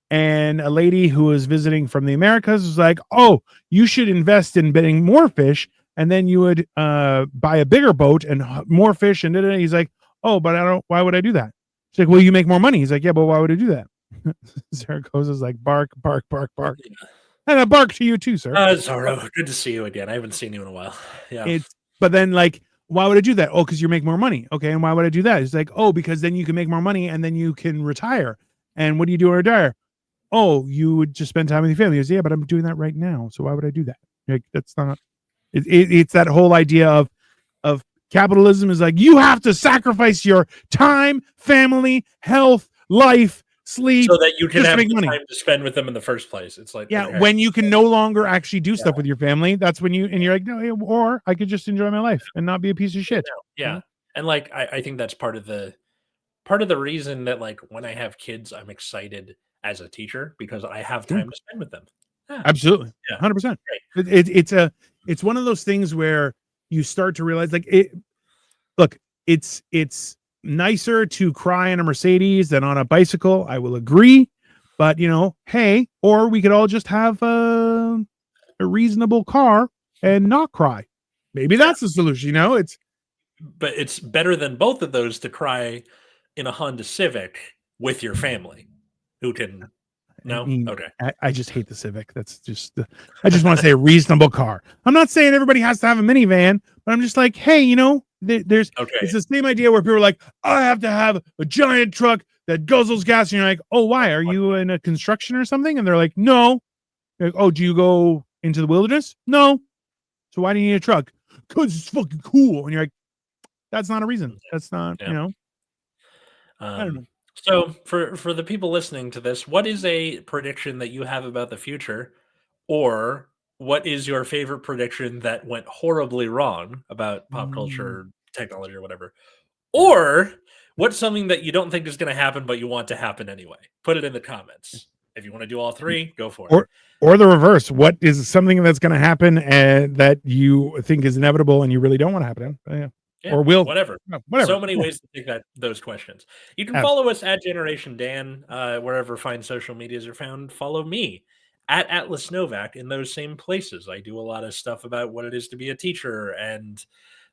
Speaker 2: And a lady who was visiting from the Americas was like, oh, you should invest in getting more fish. And then you would buy a bigger boat and more fish. And he's like, oh, but why would I do that? She's like, well, you make more money. He's like, yeah, but why would I do that? Zaragoza's like, bark, bark, bark, bark. And I bark to you too, sir.
Speaker 1: Zorro, good to see you again. I haven't seen you in a while. Yeah.
Speaker 2: But then like, why would I do that? Oh, because you make more money. Okay. And why would I do that? It's like, oh, because then you can make more money and then you can retire. And what do you do to retire? Oh, you would just spend time with your family. He goes, yeah, but I'm doing that right now. So why would I do that? Like, that's not, it's that whole idea of capitalism is like, you have to sacrifice your time, family, health, life, sleep.
Speaker 1: So that you can have the time to spend with them in the first place. It's like,
Speaker 2: yeah, when you can no longer actually do stuff with your family, that's when and you're like, no, or I could just enjoy my life and not be a piece of shit.
Speaker 1: Yeah. And like, I think that's part of the reason that like, when I have kids, I'm excited as a teacher because I have time to spend with them.
Speaker 2: Yeah. Absolutely. 100%. It's one of those things where you start to realize like it's nicer to cry on a Mercedes than on a bicycle. I will agree, but hey, or we could all just have a reasonable car and not cry. Maybe that's the solution.
Speaker 1: But it's better than both of those to cry in a Honda Civic with your family. Who can? No, okay.
Speaker 2: I just hate the Civic. That's just. I just want to say a reasonable car. I'm not saying everybody has to have a minivan, but I'm just like, hey, there's. Okay. It's the same idea where people are like, I have to have a giant truck that guzzles gas, and you're like, oh, why? Are you in a construction or something? And they're like, no. You're like, oh, do you go into the wilderness? No. So why do you need a truck? Because it's fucking cool. And you're like, that's not a reason. That's not,
Speaker 1: Yeah.
Speaker 2: you know. I don't know.
Speaker 1: So for the people listening to this, what is a prediction that you have about the future, or what is your favorite prediction that went horribly wrong about pop culture, technology, or whatever? Or what's something that you don't think is going to happen, but you want to happen anyway? Put it in the comments. If you want to do all three, go for it.
Speaker 2: Or the reverse. What is something that's going to happen that you think is inevitable and you really don't want to happen?
Speaker 1: Yeah,
Speaker 2: or will.
Speaker 1: whatever.
Speaker 2: Whatever.
Speaker 1: So many ways to take those questions. You can follow us at Generation Dan, wherever fine social medias are found. Follow me at Atlas Novack in those same places. I do a lot of stuff about what it is to be a teacher and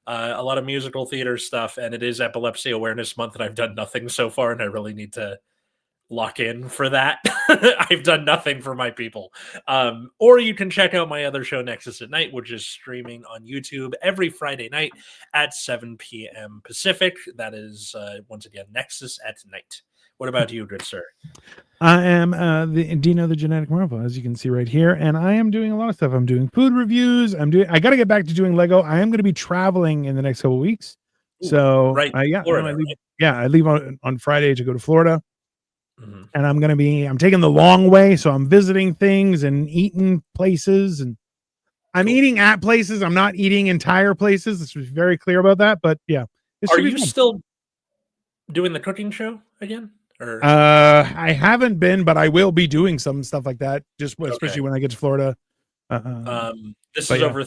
Speaker 1: a lot of musical theater stuff. And it is Epilepsy Awareness Month, and I've done nothing so far, and I really need to lock in for that. I've done nothing for my people. Or you can check out my other show, Nexus at Night, which is streaming on YouTube every Friday night at 7 p.m. Pacific. That is, once again, Nexus at Night. What about you, good sir?
Speaker 2: I am the Dino, the genetic marvel, as you can see right here, and I am doing a lot of stuff. I'm doing food reviews. I got to get back to doing Lego. I am going to be traveling in the next couple of weeks. So
Speaker 1: right, Florida,
Speaker 2: I leave on Friday to go to Florida. And I'm taking the long way, so I'm visiting things and eating places, and I'm eating at places. I'm not eating entire places. This was very clear about that, but yeah.
Speaker 1: Are you still doing the cooking show again? Or
Speaker 2: I haven't been, but I will be doing some stuff like that, just especially when I get to Florida.
Speaker 1: This is over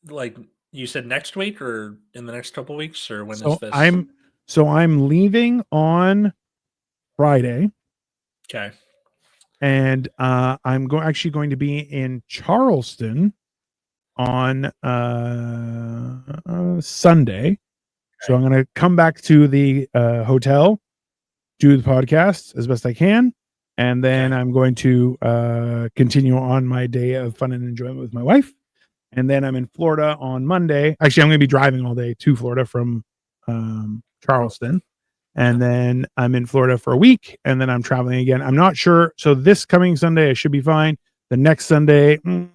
Speaker 1: like you said next week or in the next couple of weeks, or when is this?
Speaker 2: I'm leaving on Friday.
Speaker 1: Okay.
Speaker 2: And I'm actually going to be in Charleston on Sunday. Okay. So I'm going to come back to the hotel, do the podcast as best I can, and then I'm going to continue on my day of fun and enjoyment with my wife. And then I'm in Florida on Monday. Actually, I'm going to be driving all day to Florida from Charleston. And then I'm in Florida for a week, and then I'm traveling again. I'm not sure. So this coming Sunday, I should be fine. The next Sunday, 50-50.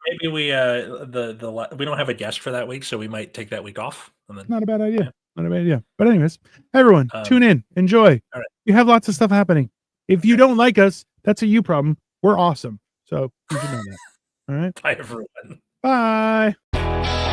Speaker 1: Maybe we we don't have a guest for that week, so we might take that week off. And then,
Speaker 2: not a bad idea. Not a bad idea. But anyways, everyone, tune in, enjoy.
Speaker 1: All right.
Speaker 2: You have lots of stuff happening. If you don't like us, that's a you problem. We're awesome. So you should know that. All right.
Speaker 1: Bye, everyone.
Speaker 2: Bye.